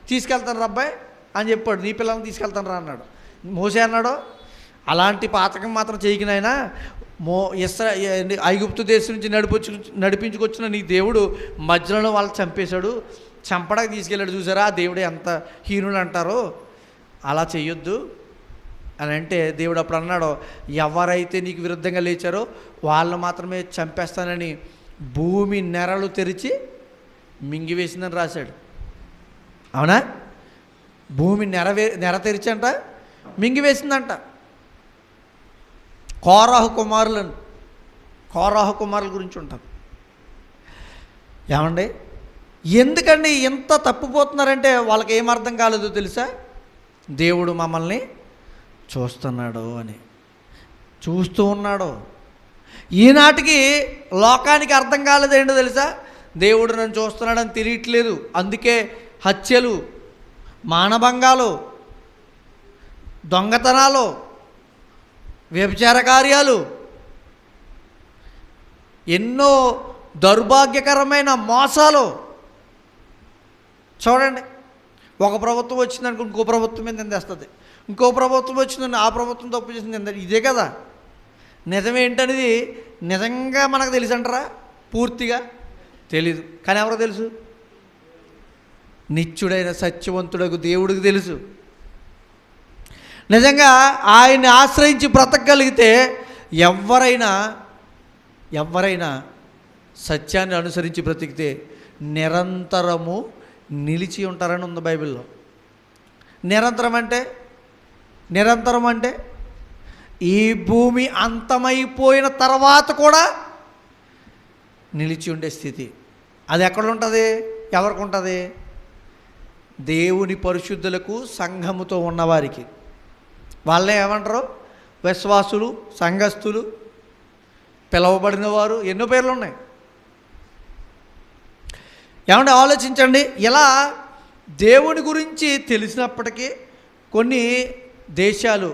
తీసుకెళ్తాను రబ్బాయి అని చెప్పాడు. నీ పిల్లల్ని తీసుకెళ్తాను రా అన్నాడు. మోసే అన్నాడు, అలాంటి పాతకం మాత్రం చేయకినైనా ఐగుప్తు దేశం నుంచి నడిపించుకొచ్చిన నీ దేవుడు మధ్యలో వాళ్ళు చంపేశాడు, చంపడానికి తీసుకెళ్ళాడు. చూసారా ఆ దేవుడు ఎంత హీనుడు అంటారో, అలా చెయ్యొద్దు అని అంటే దేవుడు అప్పుడు అన్నాడు, ఎవరైతే నీకు విరుద్ధంగా లేచారో వాళ్ళని మాత్రమే చంపేస్తానని భూమి నెరలు తెరిచి మింగివేసిందని రాశాడు. అవునా? భూమి నెర తెరిచంట మింగివేసిందంట. కోరాహు కుమారుల గురించి ఉంటాం. ఏమండి, ఎందుకండి ఇంత తప్పిపోతున్నారంటే వాళ్ళకి ఏం అర్థం కాలేదో తెలుసా? దేవుడు మమ్మల్ని చూస్తున్నాడు అని, చూస్తూ ఉన్నాడు. ఈనాటికి లోకానికి అర్థం కాలేదు ఏంటో తెలుసా? దేవుడు నన్ను చూస్తున్నాడని తెలియట్లేదు. అందుకే హత్యలు, మానభంగాలు, దొంగతనాలు, వ్యభిచార కార్యాలు, ఎన్నో దౌర్భాగ్యకరమైన మోసాలు. చూడండి, ఒక ప్రభుత్వం వచ్చిందనుకో ఇంకో ప్రభుత్వం మీద నిందేస్తుంది, ఇంకో ప్రభుత్వం వచ్చిందని ఆ ప్రభుత్వం తప్పు చేసింది. ఇదే కదా నిజమేంటనేది నిజంగా మనకు తెలుసు అంటారా? పూర్తిగా తెలీదు. కానీ ఎవరో తెలుసు? నిత్యుడైన సత్యవంతుడకు దేవుడికి తెలుసు. నిజంగా ఆయన్ని ఆశ్రయించి బ్రతకగలిగితే ఎవరైనా సత్యాన్ని అనుసరించి బ్రతికితే నిరంతరము నిలిచి ఉంటారని ఉంది బైబిల్లో. నిరంతరం అంటే ఈ భూమి అంతమైపోయిన తర్వాత కూడా నిలిచి ఉండే స్థితి. అది ఎక్కడ ఉంటుంది? ఎవరికి ఉంటుంది? దేవుని పరిశుద్ధులకు, సంఘముతో ఉన్నవారికి. వాళ్ళే ఏమంటారు? విశ్వాసులు, సంఘస్థులు, పిలవబడిన వారు, ఎన్నో పేర్లు ఉన్నాయి. ఏమంటే ఆలోచించండి. ఇలా దేవుని గురించి తెలిసినప్పటికీ కొన్ని దేశాలు,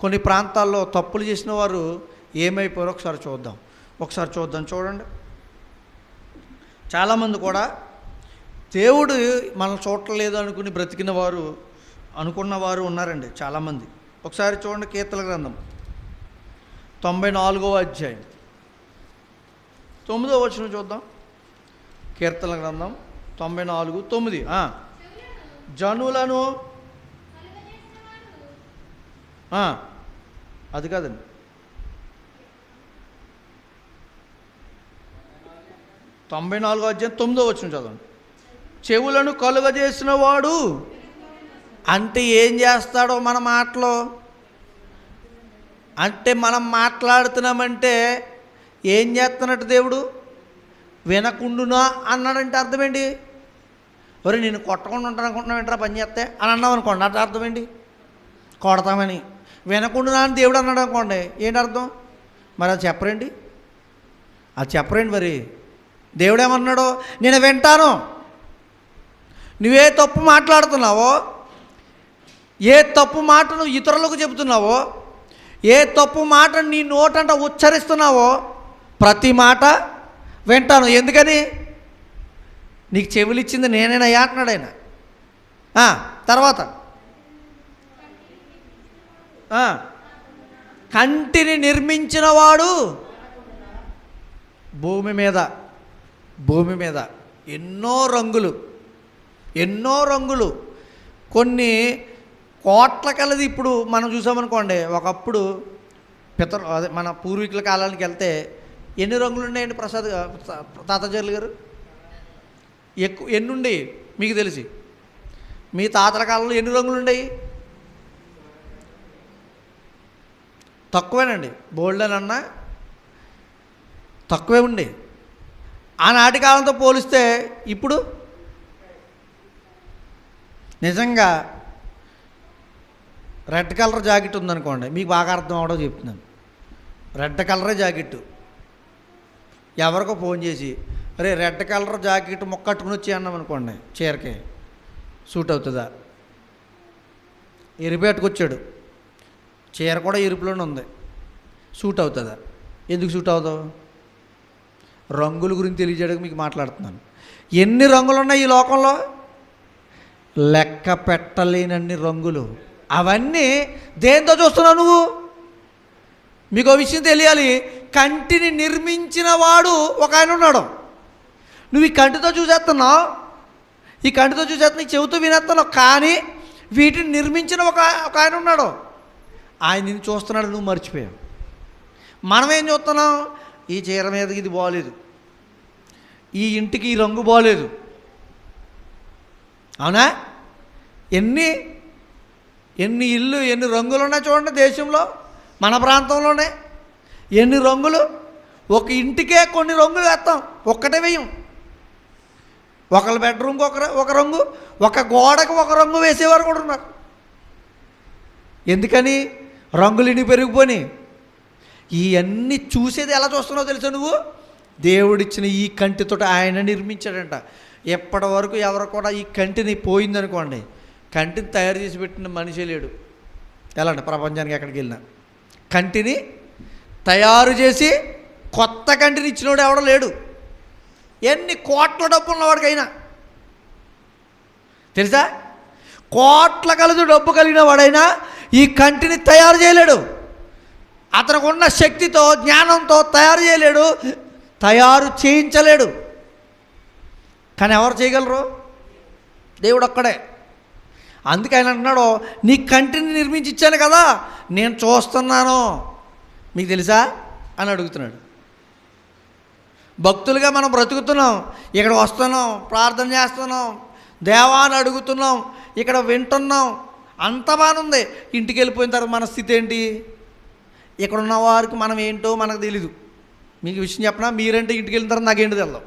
కొన్ని ప్రాంతాల్లో తప్పులు చేసిన వారు ఏమైపోయారో ఒకసారి చూద్దాం. చూడండి, చాలామంది కూడా దేవుడు మనం చూడలేదు అనుకుని బ్రతికిన వారు, అనుకున్నవారు ఉన్నారండి చాలామంది. ఒకసారి చూడండి, కీర్తన గ్రంథం 94వ అధ్యాయం 9వ వచనం చూద్దాం. కీర్తన గ్రంథం 94:9. జనులను అది కాదండి, 94వ అధ్యాయం 9వ వచనం చదవండి. చెవులను కలుగజేసిన వాడు అంటే ఏం చేస్తాడో మన మాటలో, అంటే మనం మాట్లాడుతున్నామంటే ఏం చేస్తున్నట్టు దేవుడు వినకుండునా అన్నాడంటే అర్థమేంటి? ఒరే నేను కొట్టకుండా ఉంటాను అనుకుంటున్నావు ఏంట్రా పని చేస్తే అని అన్నాం అనుకోండి, అంటే అర్థమేంటి? కొడతామని. వినకుండునా అని దేవుడు అన్నాడు అనుకోండి, ఏంటి అర్థం? మరి అది చెప్పరేంటి? మరి దేవుడు ఏమన్నాడు? నేను వింటాను. నువ్వే తప్పు మాట్లాడుతున్నావో, ఏ తప్పు మాటను ఇతరులకు చెబుతున్నావో, ఏ తప్పు మాట నీ నోటంట ఉచ్చరిస్తున్నావో ప్రతి మాట వింటాను. ఎందుకని? నీకు చెవులు ఇచ్చింది నేనేనయ్యా అంటున్నాడు ఆయన. తర్వాత కంటిని నిర్మించిన వాడు భూమి మీద ఎన్నో రంగులు కొన్ని కోట్ల కలది. ఇప్పుడు మనం చూసామనుకోండి, ఒకప్పుడు అదే మన పూర్వీకుల కాలానికి వెళ్తే ఎన్ని రంగులు ఉన్నాయండి ప్రసాద్ తాతాచార్యులు గారు? ఎన్నుండి మీకు తెలిసి? మీ తాతల కాలంలో ఎన్ని రంగులు ఉండేవి? తక్కువేనండి, బోల్డెన్ అన్నా తక్కువే ఉండే. ఆనాటి కాలంతో పోలిస్తే ఇప్పుడు నిజంగా రెడ్ కలర్ జాకెట్ ఉందనుకోండి, మీకు బాగా అర్థం అవడం చెప్తున్నాను. రెడ్ కలరే జాకెట్టు, ఎవరికో ఫోన్ చేసి అరే రెడ్ కలర్ జాకెట్ మొక్కట్టుకుని వచ్చి అన్నాం అనుకోండి, చీరకి సూట్ అవుతుందా? ఎరిపేటకొచ్చాడు, చీర కూడా ఎరుపులోనే ఉంది, సూట్ అవుతుందా? ఎందుకు సూట్ అవుతావు? రంగుల గురించి తెలియజేయడానికి మీకు మాట్లాడుతున్నాను. ఎన్ని రంగులు ఉన్నాయి ఈ లోకంలో? లెక్క పెట్టలేనన్ని రంగులు. అవన్నీ దేంతో చూస్తున్నావు నువ్వు? మీకు ఒక విషయం తెలియాలి, కంటిని నిర్మించిన వాడు ఒక ఆయన ఉన్నాడు. నువ్వు ఈ కంటితో చూసేస్తున్నావు, ఈ చెవితో వినేస్తున్నావు, కానీ వీటిని నిర్మించిన ఒక ఆయన ఉన్నాడు. ఆయన నిన్ను చూస్తున్నాడు, నువ్వు మర్చిపోయావు. మనం ఏం చూస్తున్నాం? ఈ చీర మీద ఇది బాగోలేదు, ఈ ఇంటికి ఈ రంగు బాగోలేదు. అవునా? ఎన్ని రంగులు ఉన్నాయి చూడండి దేశంలో, మన ప్రాంతంలోనే ఎన్ని రంగులు. ఒక ఇంటికే కొన్ని రంగులు వేస్తాం, ఒక్కటే వేయం. ఒకళ్ళ బెడ్రూమ్కి ఒక రంగు, ఒక గోడకు ఒక రంగు వేసేవారు కూడా ఉన్నారు. ఎందుకని? రంగులు ఇన్ని పెరిగిపోయి. ఇవన్నీ చూసేది ఎలా చూస్తున్నావు తెలుసా నువ్వు? దేవుడిచ్చిన ఈ కంటితో ఆయన నిర్మించాడంట. ఎప్పటి వరకు ఎవరు కూడా ఈ కంటిని పోయిందనుకోండి, కంటిని తయారు చేసి పెట్టిన మనిషి లేడు. ఎలా అంటే ప్రపంచానికి ఎక్కడికి వెళ్ళినా కంటిని తయారు చేసి కొత్త కంటిని ఇచ్చినోడు ఎవడో లేడు. ఎన్ని కోట్ల డబ్బు ఉన్నవాడికైనా తెలుసా? కోట్ల కలదు డబ్బు కలిగిన వాడైనా ఈ కంటిని తయారు చేయలేడు. అతనికి ఉన్న శక్తితో, జ్ఞానంతో తయారు చేయలేడు, తయారు చేయించలేడు. కానీ ఎవరు చేయగలరు? దేవుడు ఒక్కడే. అందుకే ఆయన అంటున్నాడు, నీ కంటిని నిర్మించి ఇచ్చాను కదా, నేను చూస్తున్నాను, మీకు తెలుసా అని అడుగుతున్నాడు. భక్తులుగా మనం బ్రతుకుతున్నాం, ఇక్కడ వస్తున్నాం, ప్రార్థన చేస్తున్నాం, దేవా అని అడుగుతున్నాం, ఇక్కడ వింటున్నాం, అంత బాగుంది. ఇంటికి వెళ్ళిపోయిన తర్వాత మన స్థితి ఏంటి? ఇక్కడ ఉన్న వారికి మనం ఏంటో మనకు తెలీదు. మీకు విషయం చెప్పనా? మీరంటే ఇంటికి వెళ్ళిన తర్వాత నాకేంటో తెలదు,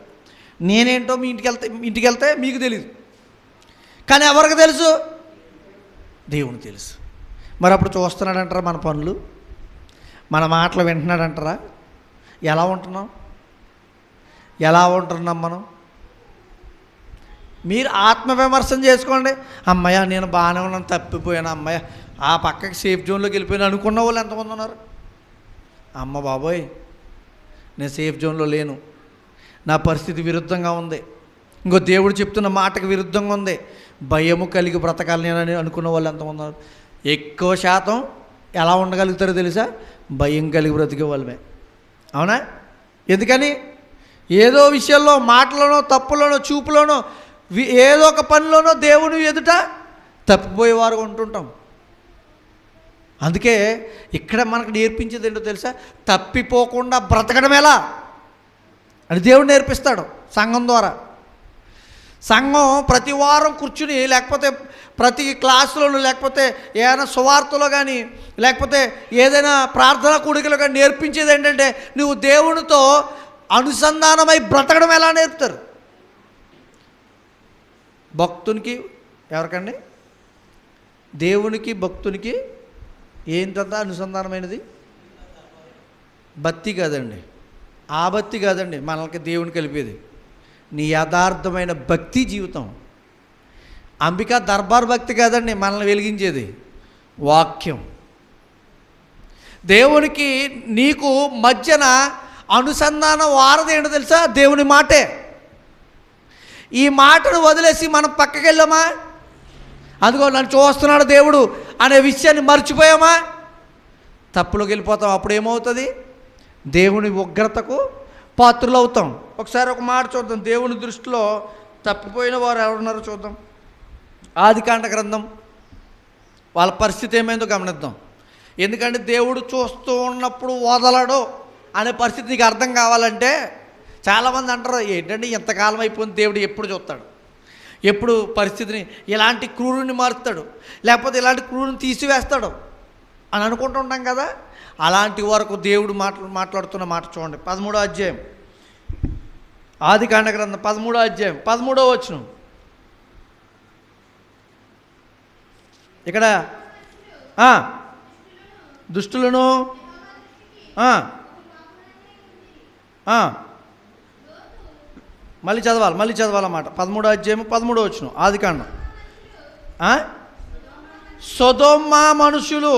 నేనేంటో మీ ఇంటికి వెళ్తే మీకు తెలీదు. కానీ ఎవరికి తెలుసు? దేవునికి తెలుసు. మరి అప్పుడు చూస్తున్నాడంటారా మన పనులు, మన మాటలు వింటున్నాడంటారా? ఎలా ఉంటున్నాం మనం? మీరు ఆత్మవిమర్శన చేసుకోండి. అమ్మయ్య నేను బాగానే ఉన్నాను, తప్పిపోయాను, అమ్మయ్య ఆ పక్కకి సేఫ్ జోన్లోకి వెళ్ళిపోయాను అనుకున్న వాళ్ళు ఎంతమంది ఉన్నారు? అమ్మ బాబోయ్ నేను సేఫ్ జోన్లో లేను, నా పరిస్థితి విరుద్ధంగా ఉంది, ఇంకో దేవుడు చెప్తున్న మాటకు విరుద్ధంగా ఉంది, భయము కలిగి బ్రతకాలి నేనని అనుకున్న వాళ్ళు ఎంతమంది ఉన్నారు? ఎక్కువ శాతం ఎలా ఉండగలుగుతారో తెలుసా? భయం కలిగి బ్రతికే వాళ్ళమే. అవునా? ఎందుకని? ఏదో విషయంలో, మాటలోనో, తప్పులోనో, చూపులోనో, ఏదో ఒక పనిలోనో దేవుని ఎదుట తప్పిపోయేవారు ఉంటుంటాం. అందుకే ఇక్కడ మనకు నేర్పించేది ఏంటో తెలుసా? తప్పిపోకుండా బ్రతకడం ఎలా అని దేవుడు నేర్పిస్తాడు సంఘం ద్వారా. సంఘం ప్రతి వారం కూర్చుని, లేకపోతే ప్రతి క్లాసులోనూ, లేకపోతే ఏదైనా సువార్తలో కానీ, లేకపోతే ఏదైనా ప్రార్థనా కూడికలో కానీ నేర్పించేది ఏంటంటే నువ్వు దేవునితో అనుసంధానమై బ్రతకడం ఎలా నేర్పుతారు. భక్తునికి ఎవరికండి? దేవునికి భక్తునికి ఏంతంతా అనుసంధానమైనది? భక్తి కాదండి, ఆ భక్తి కాదండి మనకి దేవుని కలిపేది. నీ యథార్థమైన భక్తి జీవితం. అంబికా దర్బార్ భక్తి కాదండి మనల్ని వెలిగించేది, వాక్యం. దేవునికి నీకు మధ్యన అనుసంధానం వారది ఏంటో తెలుసా? దేవుని మాటే. ఈ మాటను వదిలేసి మనం పక్కకి వెళ్ళామా, అదిగో నన్ను చూస్తున్నాడు దేవుడు అనే విషయాన్ని మర్చిపోయామా, తప్పులోకి వెళ్ళిపోతాం. అప్పుడు ఏమవుతుంది? దేవుని ఉగ్రతకు పాత్రలు అవుతాం. ఒకసారి ఒక మాట చూద్దాం. దేవుని దృష్టిలో తప్పిపోయిన వారు ఎవరున్నారో చూద్దాం. ఆదికాండ గ్రంథం వాళ్ళ పరిస్థితి ఏమైందో గమనిద్దాం. ఎందుకంటే దేవుడు చూస్తూ ఉన్నప్పుడు వదలడు అనే పరిస్థితి నీకు అర్థం కావాలంటే, చాలామంది అంటారు ఏంటంటే ఇంతకాలం అయిపోయింది, దేవుడు ఎప్పుడు చూస్తాడు, ఎప్పుడు పరిస్థితిని ఇలాంటి క్రూరుని మారుస్తాడు, లేకపోతే ఇలాంటి క్రూరుని తీసివేస్తాడు అని అనుకుంటూ ఉంటాం కదా. అలాంటి వరకు దేవుడు మాట్లాడుతున్న మాట చూడండి. 13వ అధ్యాయం, ఆదికాండ గ్రంథం 13వ అధ్యాయం 13వ వచనం. ఇక్కడ దుష్టులను మళ్ళీ చదవాలన్నమాట. 13వ అధ్యాయం 13వ వచనం ఆదికాండం. సొదొమ మనుషులు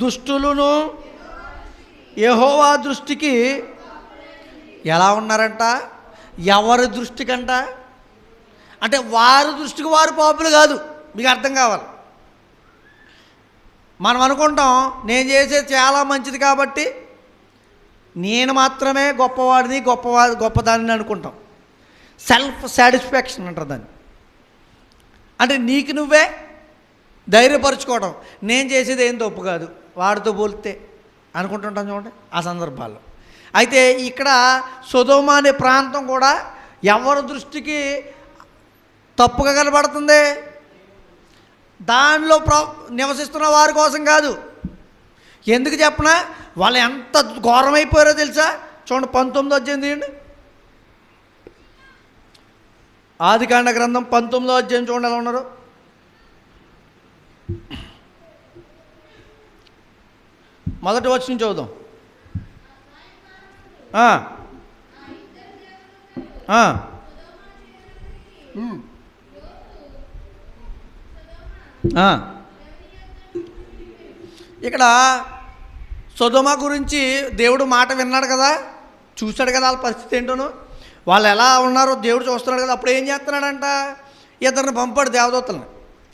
దుష్టులను యెహోవా దృష్టికి ఎలా ఉన్నారంట? ఎవరి దృష్టికంట? అంటే వారి దృష్టికి వారు పాపులు కాదు. మీకు అర్థం కావాలి. మనం అనుకుంటాం నేను చేసేది చాలా మంచిది కాబట్టి నేను మాత్రమే గొప్పదాన్ని అనుకుంటాం. సెల్ఫ్ సాటిస్ఫాక్షన్ అంటారు దాన్ని. అంటే నీకు నువ్వే ధైర్యపరచుకోవడం, నేను చేసేది ఏం తప్పు కాదు వాడితో పోలితే అనుకుంటుంటాం చూడండి ఆ సందర్భాల్లో. అయితే ఇక్కడ సొదొమ అనే ప్రాంతం కూడా ఎవరి దృష్టికి తప్పుగా కనబడుతుంది? దానిలో నివసిస్తున్న వారి కోసం కాదు. ఎందుకు చెప్పనా? వాళ్ళు ఎంత ఘోరమైపోయారో తెలుసా? చూడండి 19వ అధ్యాయం తీయండి. ఆదికాండ గ్రంథం 19వ అధ్యాయం చూడండి ఎలా ఉన్నారు. మొదటి వచనం చదువుదాం. ఇక్కడ సొదొమ గురించి దేవుడు మాట విన్నాడు కదా, చూశాడు కదా వాళ్ళ పరిస్థితి ఏంటోను, వాళ్ళు ఎలా ఉన్నారో దేవుడు చూస్తున్నాడు కదా. అప్పుడు ఏం చేస్తున్నాడంట? ఇద్దరిని పంపాడు,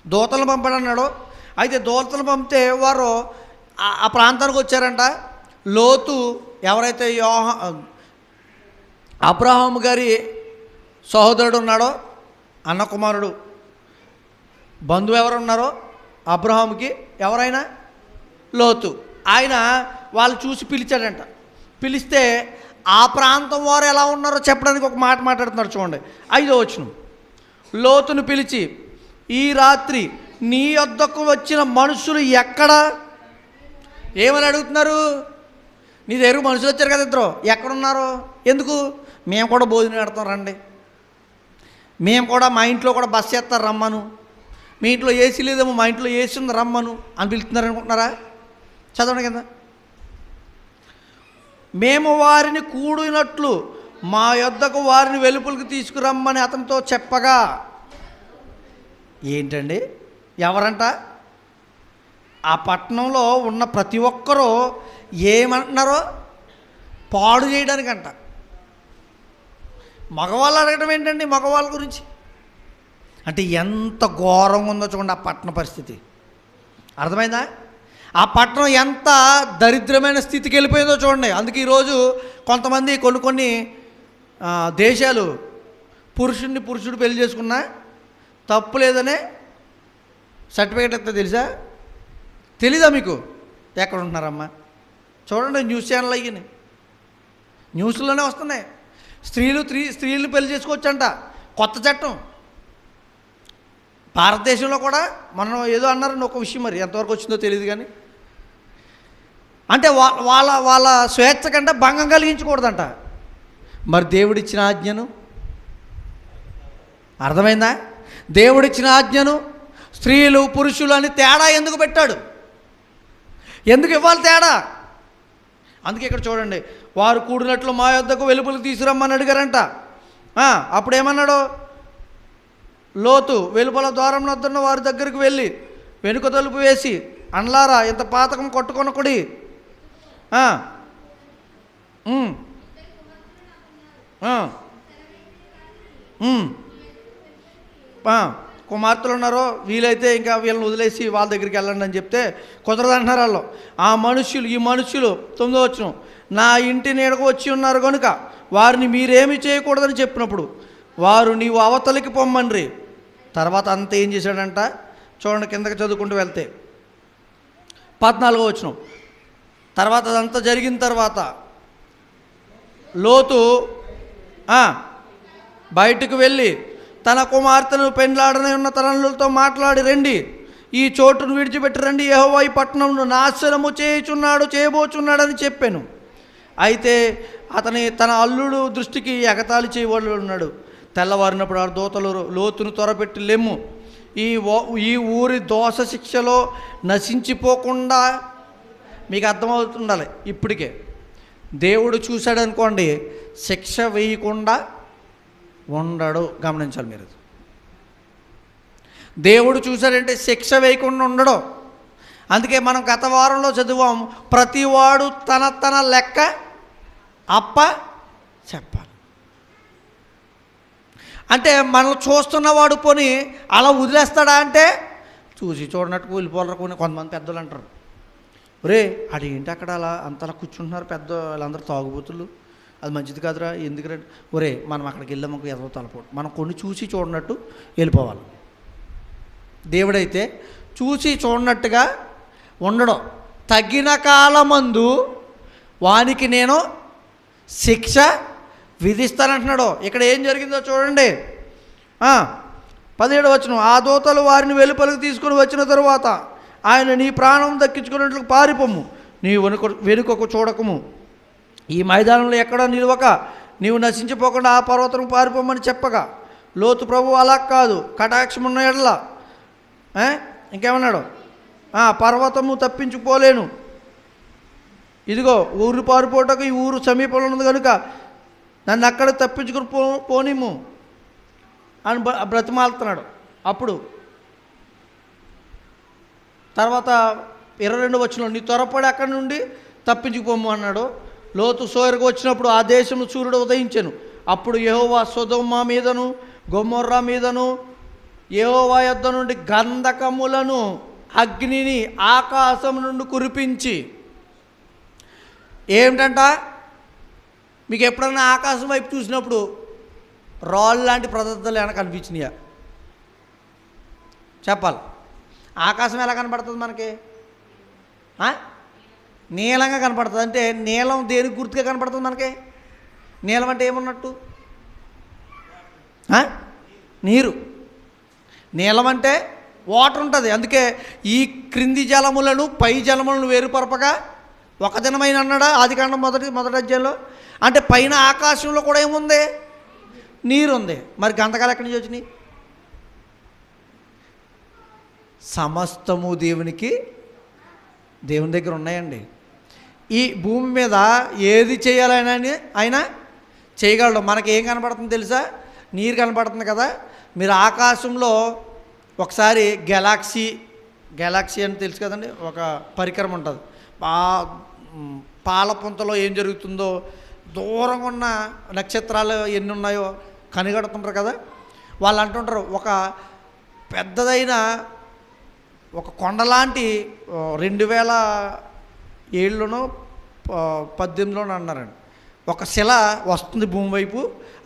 దూతలను పంపాడు అన్నాడు. అయితే దూతలను పంపితే వారు ఆ ప్రాంతానికి వచ్చారంట. లోతు ఎవరైతే అబ్రహాము గారి సహోదరుడు ఉన్నాడో, అన్న కుమారుడు, బంధువు ఎవరు ఉన్నారో అబ్రహాముకి, ఎవరైనా లోతు, ఆయన వాళ్ళు చూసి పిలిచాడంట. పిలిస్తే ఆ ప్రాంతం వారు ఎలా ఉన్నారో చెప్పడానికి ఒక మాట మాట్లాడుతున్నారు చూడండి. 5వ వచనం. లోతును పిలిచి, ఈ రాత్రి నీ వద్దకు వచ్చిన మనుషులు ఎక్కడ? ఏమని అడుగుతున్నారు? నీ దగ్గర మనుషులు వచ్చారు కదా ఇద్దరు, ఎక్కడున్నారు? ఎందుకు? మేము కూడా భోజనం పెడతాం రండి, మేము కూడా మా ఇంట్లో కూడా బస్ చేస్తారు రమ్మను, మీ ఇంట్లో ఏసీ లేదేమో మా ఇంట్లో ఏసీ ఉంది రమ్మను అని పిలుస్తున్నారు అనుకుంటున్నారా? చదవండి కింద. మేము వారిని కూడినట్లు మా యొద్దకు వారిని వెలుపలికి తీసుకురమ్మని అతనితో చెప్పగా. ఏంటండి, ఎవరంట? ఆ పట్టణంలో ఉన్న ప్రతి ఒక్కరూ ఏమంటున్నారో పాడు చేయడానికంట. మగవాళ్ళు అడగడం ఏంటండి మగవాళ్ళ గురించి? అంటే ఎంత ఘోరంగా ఉందో చూడండి ఆ పట్టణ పరిస్థితి. అర్థమైందా? ఆ పట్టణం ఎంత దరిద్రమైన స్థితికి వెళ్ళిపోయిందో చూడండి. అందుకే ఈరోజు కొంతమంది కొన్ని దేశాలు పురుషుడు పెళ్లి చేసుకున్నా తప్పు లేదనే సర్టిఫికేట్ ఇస్తే తెలుసా? తెలీదా మీకు? ఎక్కడ ఉంటున్నారమ్మా? చూడండి న్యూస్ ఛానల్ అయ్యి న్యూస్లోనే వస్తున్నాయి. స్త్రీలు పెళ్లి చేసుకోవచ్చంట, కొత్త చట్టం. భారతదేశంలో కూడా మనం ఏదో అన్నారని ఒక విషయం, మరి ఎంతవరకు వచ్చిందో తెలియదు కానీ, అంటే వాళ్ళ స్వేచ్ఛ కంటే భంగం కలిగించకూడదంట. మరి దేవుడిచ్చిన ఆజ్ఞను, అర్థమైందా? దేవుడిచ్చిన ఆజ్ఞను స్త్రీలు పురుషులు అని తేడా ఎందుకు పెట్టాడు? ఎందుకు ఇవ్వాలి తేడా? అందుకే ఇక్కడ చూడండి, వారు కూడినట్లు మా యొద్దకు వెలుపలికి తీసుకురమ్మని అడిగారంట. అప్పుడు ఏమన్నాడు? లోతు వెలుపల ద్వారం వద్దన్న వారి దగ్గరికి వెళ్ళి వెనుక తలుపు వేసి, అన్లారా ఇంత పాతకం కొట్టుకొనకుడి, కుమార్తెలు ఉన్నారో వీలైతే ఇంకా వీళ్ళని వదిలేసి వాళ్ళ దగ్గరికి వెళ్ళండి అని చెప్తే కుదరదంటున్నారు వాళ్ళు. ఈ మనుషులు 9వ వచనం, నా ఇంటి నీడకు వచ్చి ఉన్నారు కనుక వారిని మీరేమి చేయకూడదని చెప్పినప్పుడు వారు నీవు అవతలికి పొమ్మన్రి. తర్వాత అంతా ఏం చేశాడంట చూడండి, కిందకి చదువుకుంటూ వెళ్తే 14వ వచనం. తర్వాత అదంతా జరిగిన తర్వాత లోతు బయటకు వెళ్ళి తన కుమార్తెను పెండ్లాడని ఉన్న తల్లులతో మాట్లాడి, రండి ఈ చోటును విడిచిపెట్టి రండి, యెహోవా ఈ పట్టణంను నాశనము చేయబోచున్నాడని చెప్పాను. అయితే తన అల్లుడు దృష్టికి ఎగతాళి చేయవాళ్ళు ఉన్నాడు. తెల్లవారినప్పుడు ఆ దూతలు లోతును త్వరపెట్టి లెమ్ము, ఈ ఊరి దోష శిక్షలో నశించిపోకుండా. మీకు అర్థమవుతుండాలి, ఇప్పటికే దేవుడు చూశాడు అనుకోండి, శిక్ష వేయకుండా ఉండడు. గమనించాలి మీరు. దేవుడు చూశాడంటే శిక్ష వేయకుండా ఉండడు. అందుకే మనం గత వారంలో చదివాం, ప్రతివాడు తన లెక్క అప్ప చెప్పాలి. అంటే మనం చూస్తున్నవాడు పోని అలా వదిలేస్తాడా అంటే, చూసి చూడనట్టు వెళ్ళిపోలరు. కొంతమంది పెద్దలు అంటారు, ఒరే అదేంటి అక్కడ అంతలా కూర్చుంటున్నారు వాళ్ళందరూ తాగుబోతులు, అది మంచిది కాదురా, ఎందుకంటే ఒరే మనం అక్కడికి వెళ్ళాము ఎదవ తలపోటు. మనం కొన్ని చూసి చూడనట్టు వెళ్ళిపోవాలి. దేవుడైతే చూసి చూడనట్టుగా ఉండడం. తగిన కాలమందు వానికి నేను శిక్ష విధిస్తానంటున్నాడు. ఇక్కడ ఏం జరిగిందో చూడండి. 17వ వచనం, ఆ దూతలు వారిని వెలుపలికి తీసుకుని వచ్చిన తరువాత ఆయన, నీ ప్రాణం దక్కించుకున్నట్లు పారిపోము, నీవు వెనుకకు చూడకము, ఈ మైదానంలో ఎక్కడా నిలవక నీవు నశించిపోకుండా ఆ పర్వతం పారిపోమని చెప్పగా, లోతు ప్రభు అలా కాదు, కటాక్షం ఉన్న ఎడల ఇంకేమన్నాడు, పర్వతము తప్పించుకోలేను, ఇదిగో ఊరు పారిపోటకు ఈ ఊరు సమీపంలో ఉంది కనుక నన్ను అక్కడ తప్పించుకుని పోనిము అని బ్రతిమాలుతున్నాడు. అప్పుడు తర్వాత 22వ వచనంలో, నీ త్వరపడి అక్కడి నుండి తప్పించుకుపోము అన్నాడు. లోతు సోయరుకు వచ్చినప్పుడు ఆ దేశంలో సూర్యుడు ఉదయించెను. అప్పుడు యెహోవా సొదొమ మీదను గొమొర్రా మీదను యెహోవా యొద్ద నుండి గంధకములను అగ్నిని ఆకాశం నుండి కురిపించి. ఏమిటంట, మీకు ఎప్పుడన్నా ఆకాశం వైపు చూసినప్పుడు రాళ్ళు లాంటి పదార్థాలు ఏమైనా కనిపించినాయా? చెప్పాలి. ఆకాశం ఎలా కనపడుతుంది మనకి? నీలంగా కనపడుతుంది. అంటే నీలం దేనికి గుర్తుగా కనపడుతుంది మనకి? నీలం అంటే ఏమన్నట్టు? నీరు. నీలం అంటే వాటర్ ఉంటుంది. అందుకే ఈ క్రింది జలములను పై జలములను వేరుపరపగా ఒక దినమైన అన్నాడా ఆదికాండం మొదటి అధ్యాయంలో. అంటే పైన ఆకాశంలో కూడా ఏముంది? నీరు ఉంది. మరి గంధకాలు ఎక్కడి నుంచి వచ్చినాయి? సమస్తము దేవుని దగ్గర ఉన్నాయండి. ఈ భూమి మీద ఏది చేయాలని ఆయన చేయగలడు. మనకి ఏం కనపడుతుంది తెలుసా? నీరు కనపడుతుంది కదా. మీరు ఆకాశంలో ఒకసారి గెలాక్సీ అని తెలుసు కదండి, ఒక పరికరం ఉంటుంది. పాల పుంతలో ఏం జరుగుతుందో, దూరంగా ఉన్న నక్షత్రాలు ఎన్ని ఉన్నాయో కనిగడుతుంటారు కదా. వాళ్ళు అంటుంటారు, ఒక పెద్దదైన ఒక కొండలాంటి 2007లోనో 18లోనో అన్నారండి, ఒక శిల వస్తుంది భూమి వైపు,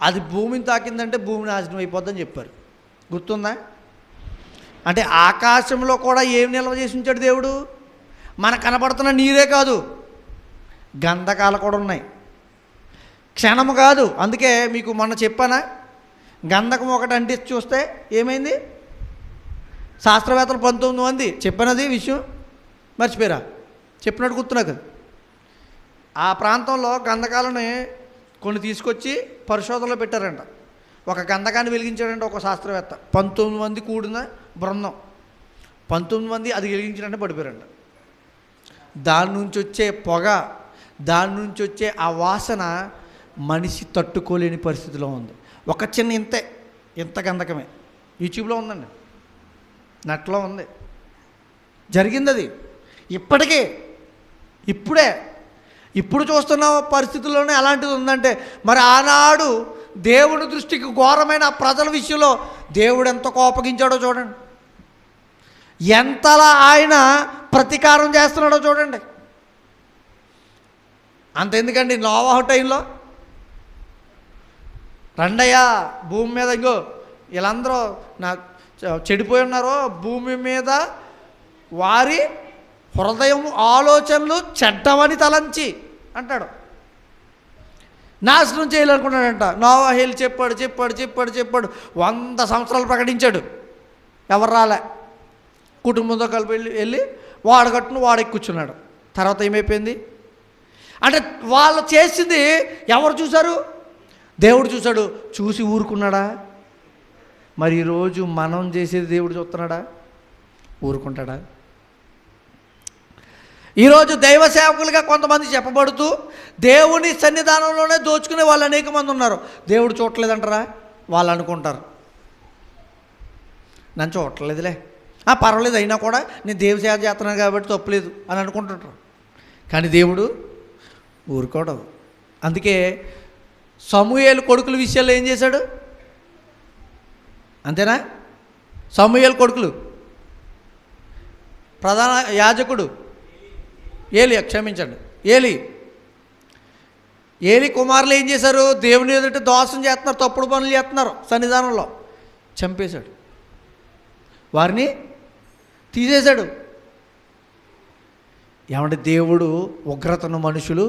అది భూమిని తాకిందంటే భూమి నాశనం అయిపోద్దని చెప్పారు. గుర్తుందా? అంటే ఆకాశంలో కూడా ఏం నిల్వ చేసి ఉంచాడు దేవుడు? మనకు కనపడుతున్న నీరే కాదు, గంధకాలు కూడా ఉన్నాయి. క్షణము కాదు. అందుకే మీకు మొన్న చెప్పానా, గంధకం ఒకటి అంటించి చూస్తే ఏమైంది? శాస్త్రవేత్తలు 19 మంది చెప్పినది విషయం మర్చిపోయారా? చెప్పినట్టు గుర్తు నాకు. ఆ ప్రాంతంలో గంధకాలని కొన్ని తీసుకొచ్చి పరిశోధనలో పెట్టారంట. ఒక గంధకాన్ని వెలిగించాడంటే ఒక శాస్త్రవేత్త, 19 మంది కూడిన బృందం, 19 మంది అది వెలిగించాడంటే పడిపోయారంట. దాని నుంచి వచ్చే పొగ, దాని నుంచి వచ్చే ఆ వాసన మనిషి తట్టుకోలేని పరిస్థితిలో ఉంది. ఒక చిన్న ఇంత గంధకమే. యూట్యూబ్లో ఉందండి, నెట్లో ఉంది, జరిగింది అది. ఇప్పుడు చూస్తున్న పరిస్థితుల్లోనే అలాంటిది ఉందంటే మరి ఆనాడు దేవుని దృష్టికి ఘోరమైన ప్రజల విషయంలో దేవుడు ఎంత కోపగించాడో చూడండి, ఎంతలా ఆయన ప్రతీకారం చేస్తున్నాడో చూడండి. అంతెందుకండి, నోవాహు టైంలో రండయ్యా భూమి మీద, ఇంకో వీళ్ళందరూ చెడిపోయి ఉన్నారో, భూమి మీద వారి హృదయం ఆలోచనలు చెడ్డవని తలంచి అంటాడు, నాశనం చేయాలనుకున్నాడంట. నోవాహు చెప్పాడు 100 సంవత్సరాలు ప్రకటించాడు, ఎవరు రాలే. కుటుంబంతో కలిపి వెళ్ళి వాడగట్టును వాడెక్కి కూర్చున్నాడు. తర్వాత ఏమైపోయింది అంటే, వాళ్ళు చేసింది ఎవరు చూశారు? దేవుడు చూశాడు. చూసి ఊరుకున్నాడా? మరి ఈరోజు మనం చేసేది దేవుడు చూస్తున్నాడా? ఊరుకుంటాడా? ఈరోజు దైవ సేవకులుగా కొంతమంది చెప్పబడుతూ దేవుని సన్నిధానంలోనే దోచుకునే వాళ్ళు అనేక మంది ఉన్నారు. దేవుడు చూడలేదంటారా? వాళ్ళు అనుకుంటారు, నన్ను చూడలేదులే, పర్వాలేదు, అయినా కూడా నేను దేవ సేవ చేస్తున్నాను కాబట్టి తప్పులేదు అని అనుకుంటుంటారు. కానీ దేవుడు ఊరుకోవడం. అందుకే సమూయేలు కొడుకుల విషయాల్లో ఏం చేశాడు? అంతేనా? సమూయేలు కొడుకులు, ప్రధాన యాజకుడు ఏలి కుమారులు ఏం చేశారు? దేవుని ఎదుట దోషం చేస్తున్నారు, తప్పుడు పనులు చేస్తున్నారు, సన్నిధానంలో చంపేశాడు, వారిని తీసేశాడు. ఏమంటే దేవుడు ఉగ్రతను మనుషులు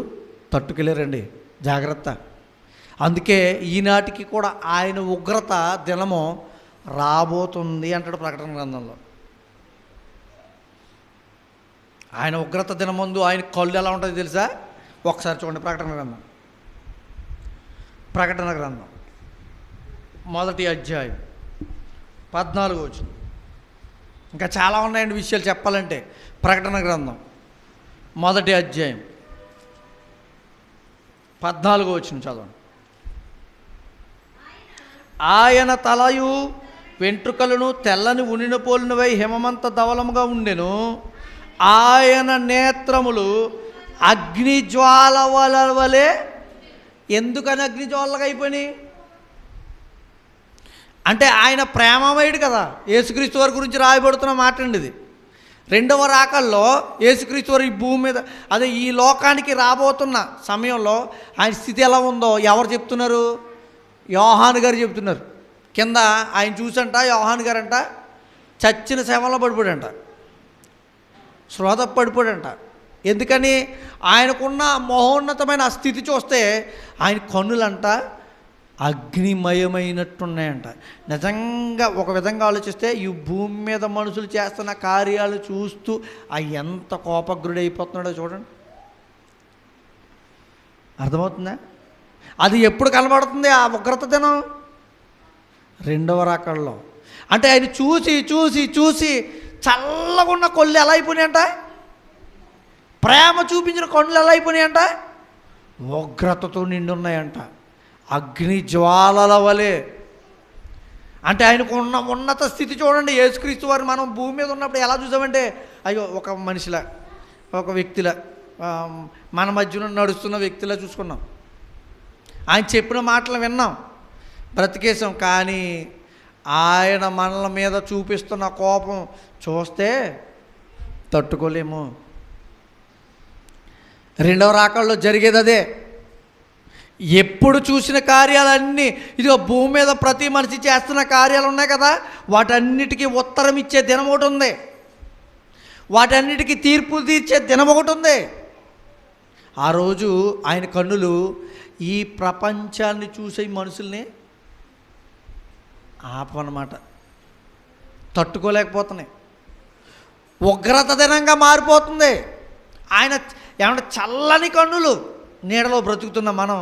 తట్టుకెళ్ళారండి, జాగ్రత్త. అందుకే ఈనాటికి కూడా ఆయన ఉగ్రత దినము రాబోతుంది అంటాడు ప్రకటన గ్రంథంలో. ఆయన ఉగ్రత దినముందు ఆయన కళ్ళు ఎలా ఉంటుందో తెలుసా? ఒకసారి చూడండి, ప్రకటన గ్రంథం 1వ అధ్యాయం 14వ వచనం. ఇంకా చాలా ఉన్నాయండి విషయాలు చెప్పాలంటే. ప్రకటన గ్రంథం 1వ అధ్యాయం 14వ వచనం చదవండి. ఆయన తలయు వెంట్రుకలను తెల్లని ఉనిన పోలినవై హిమమంత ధవలముగా ఉండెను. ఆయన నేత్రములు అగ్నిజ్వాల వలె. ఎందుకని అగ్నిజ్వాలగా అయిపోయినాయి అంటే, ఆయన ప్రేమమయుడు కదా. యేసుక్రీస్తు వారి గురించి రాయబడుతున్న మాట అండి ఇది. 2వ రాకల్లో యేసుక్రీస్తు వారు ఈ భూమి మీద, అదే ఈ లోకానికి రాబోతున్న సమయంలో ఆయన స్థితి ఎలా ఉందో ఎవరు చెప్తున్నారు? యోహాను గారు చెప్తున్నారు. కింద ఆయన చూసంట, యోహాను గారంట చచ్చిన శవంలో పడిపోయాడంట, శ్రోత పడిపోయాడంట. ఎందుకని? ఆయనకున్న మహోన్నతమైన ఆ స్థితి చూస్తే ఆయన కన్నులంట అగ్నిమయమైనట్టున్నాయంట. నిజంగా ఒక విధంగా ఆలోచిస్తే ఈ భూమి మీద మనుషులు చేస్తున్న కార్యాలు చూస్తూ ఎంత కోపగ్రుడైపోతున్నాడో చూడండి. అర్థమవుతుందా? అది ఎప్పుడు కనబడుతుంది ఆ ఉగ్రత దినం? 2వ రాకడలో. అంటే ఆయన చూసి చూసి చూసి చల్లగున్న కళ్ళు ఎలా అయిపోయినాయంట, ప్రేమ చూపించిన కళ్ళు ఎలా అయిపోయినాయంట, ఉగ్రతతో నిండి ఉన్నాయంట. అగ్ని జ్వాలల వలె. అంటే ఆయనకు ఉన్నత స్థితి చూడండి. యేసుక్రీస్తు వారు మనం భూమి మీద ఉన్నప్పుడు ఎలా చూసామంటే, అయ్యో ఒక మనిషిలా, ఒక వ్యక్తిలా, మన మధ్యలో నడుస్తున్న వ్యక్తిలా చూసుకున్నాం. ఆయన చెప్పిన మాటలు విన్నాం, బ్రతికేసాం. కానీ ఆయన మనల మీద చూపిస్తున్న కోపం చూస్తే తట్టుకోలేము. రెండవ రాకడలో జరిగేది అదే. ఎప్పుడు చూసిన కార్యాలన్నీ, ఇదిగో భూమి మీద ప్రతి మనిషి చేస్తున్న కార్యాలు ఉన్నాయి కదా, వాటన్నిటికీ ఉత్తరం ఇచ్చే దినం ఒకటి ఉంది. వాటన్నిటికీ తీర్పు తీర్చే దినం ఒకటి ఉంది. ఆ రోజు ఆయన కన్నులు ఈ ప్రపంచాన్ని చూసే మనుషుల్ని ఆపనమాట, తట్టుకోలేకపోతున్నాయి. ఉగ్రత దినంగా మారిపోతుంది. ఆయన ఏమంటే చల్లని కన్నులు, నీడలో బ్రతుకుతున్న మనం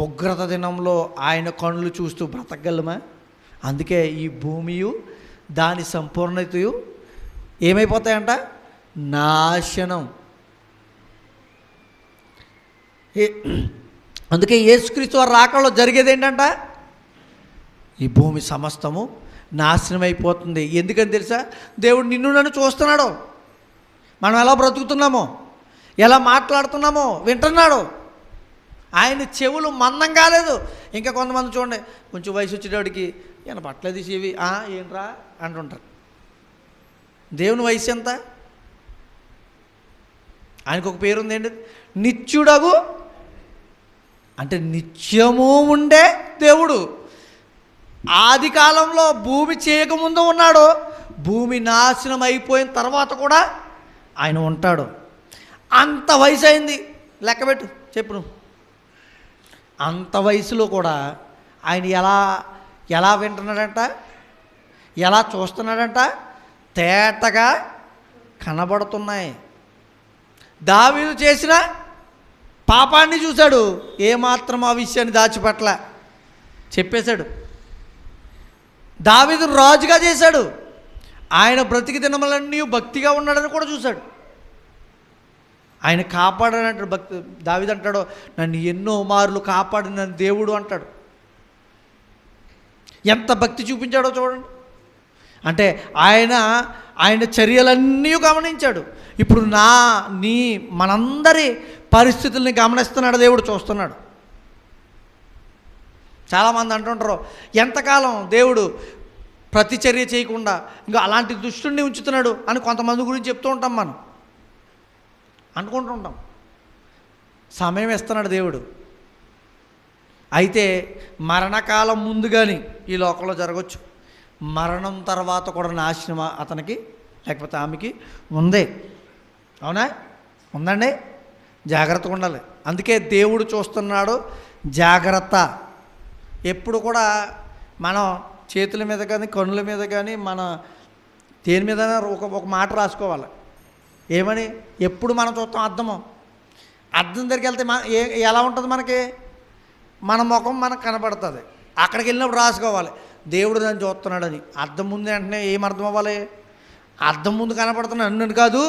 ఉగ్రత దినంలో ఆయన కన్నులు చూస్తూ బ్రతకగలమా? అందుకే ఈ భూమియు దాని సంపూర్ణతయు ఏమైపోతాయంట? నాశనం. అందుకే యేసుక్రీస్తు వారి రాకడలో జరిగేది ఏంటంట? ఈ భూమి సమస్తము నాశనం అయిపోతుంది. ఎందుకని తెలుసా? దేవుడు నిన్ను నన్ను చూస్తున్నాడు. మనం ఎలా బ్రతుకుతున్నామో, ఎలా మాట్లాడుతున్నామో వింటున్నాడు. ఆయన చెవులు మందం కాలేదు. ఇంకా కొంతమంది చూడండి, కొంచెం వయసు వచ్చేటప్పటికి ఈయన పట్టలేదు చెవి, ఏంట్రా అంటుంటారు. దేవుని వయసు ఎంత? ఆయనకు ఒక పేరు ఉంది ఏంటి? నిత్యుడగు, అంటే నిత్యము ఉండే దేవుడు. ఆది కాలంలో భూమి చేయకముందు ఉన్నాడు, భూమి నాశనం అయిపోయిన తర్వాత కూడా ఆయన ఉంటాడు. అంత వయసు అయింది, లెక్కబెట్టు, చెప్పు నువ్వు. అంత వయసులో కూడా ఆయన ఎలా వింటున్నాడంట, ఎలా చూస్తున్నాడంట? తేటగా కనబడుతున్నాయి. దావీదు చేసిన పాపాన్ని చూశాడు, ఏమాత్రం ఆ విషయాన్ని దాచిపెట్టల, చెప్పేశాడు. దావీదు రాజుగా చేశాడు, ఆయన బ్రతికి దినములన్నీ భక్తిగా ఉన్నాడని కూడా చూశాడు. ఆయన కాపాడాడంటాడు. దావీదు అంటాడు, నన్ను ఎన్నో మార్లు కాపాడిన దేవుడు అంటాడు. ఎంత భక్తి చూపించాడో చూడండి. అంటే ఆయన చర్యలన్నీ గమనించాడు. ఇప్పుడు మనందరి పరిస్థితుల్ని గమనిస్తున్నాడు దేవుడు, చూస్తున్నాడు. చాలామంది అంటుంటారు, ఎంతకాలం దేవుడు ప్రతిచర్య చేయకుండా ఇంకా అలాంటి దుష్టుడిని ఉంచుతున్నాడు అని కొంతమంది గురించి చెప్తూ ఉంటాం, మనం అనుకుంటూ ఉంటాం. సమయం ఇస్తున్నాడు దేవుడు. అయితే మరణకాలం ముందు కానీ ఈ లోకంలో జరగవచ్చు, మరణం తర్వాత కూడా నాశనం అతనికి లేకపోతే ఆమెకి ఉంది. అవునా? ఉందండి. జాగ్రత్తగా ఉండాలి. అందుకే దేవుడు చూస్తున్నాడు, జాగ్రత్త. ఎప్పుడు కూడా మనం చేతుల మీద కానీ కన్నుల మీద కానీ మన దేని మీద ఒక మాట రాసుకోవాలి. ఏమని? ఎప్పుడు మనం చూస్తాం అద్దం దగ్గరికి వెళ్తే ఎలా ఉంటుంది మనకి? మన ముఖం మనకు కనపడుతుంది. అక్కడికి వెళ్ళినప్పుడు రాసుకోవాలి, దేవుడు నన్ను చూస్తున్నాడని. అద్దం ముందు వెంటనే ఏమర్థం అవ్వాలి? అద్దం ముందు కనపడుతున్నాడు నన్ను కాదు,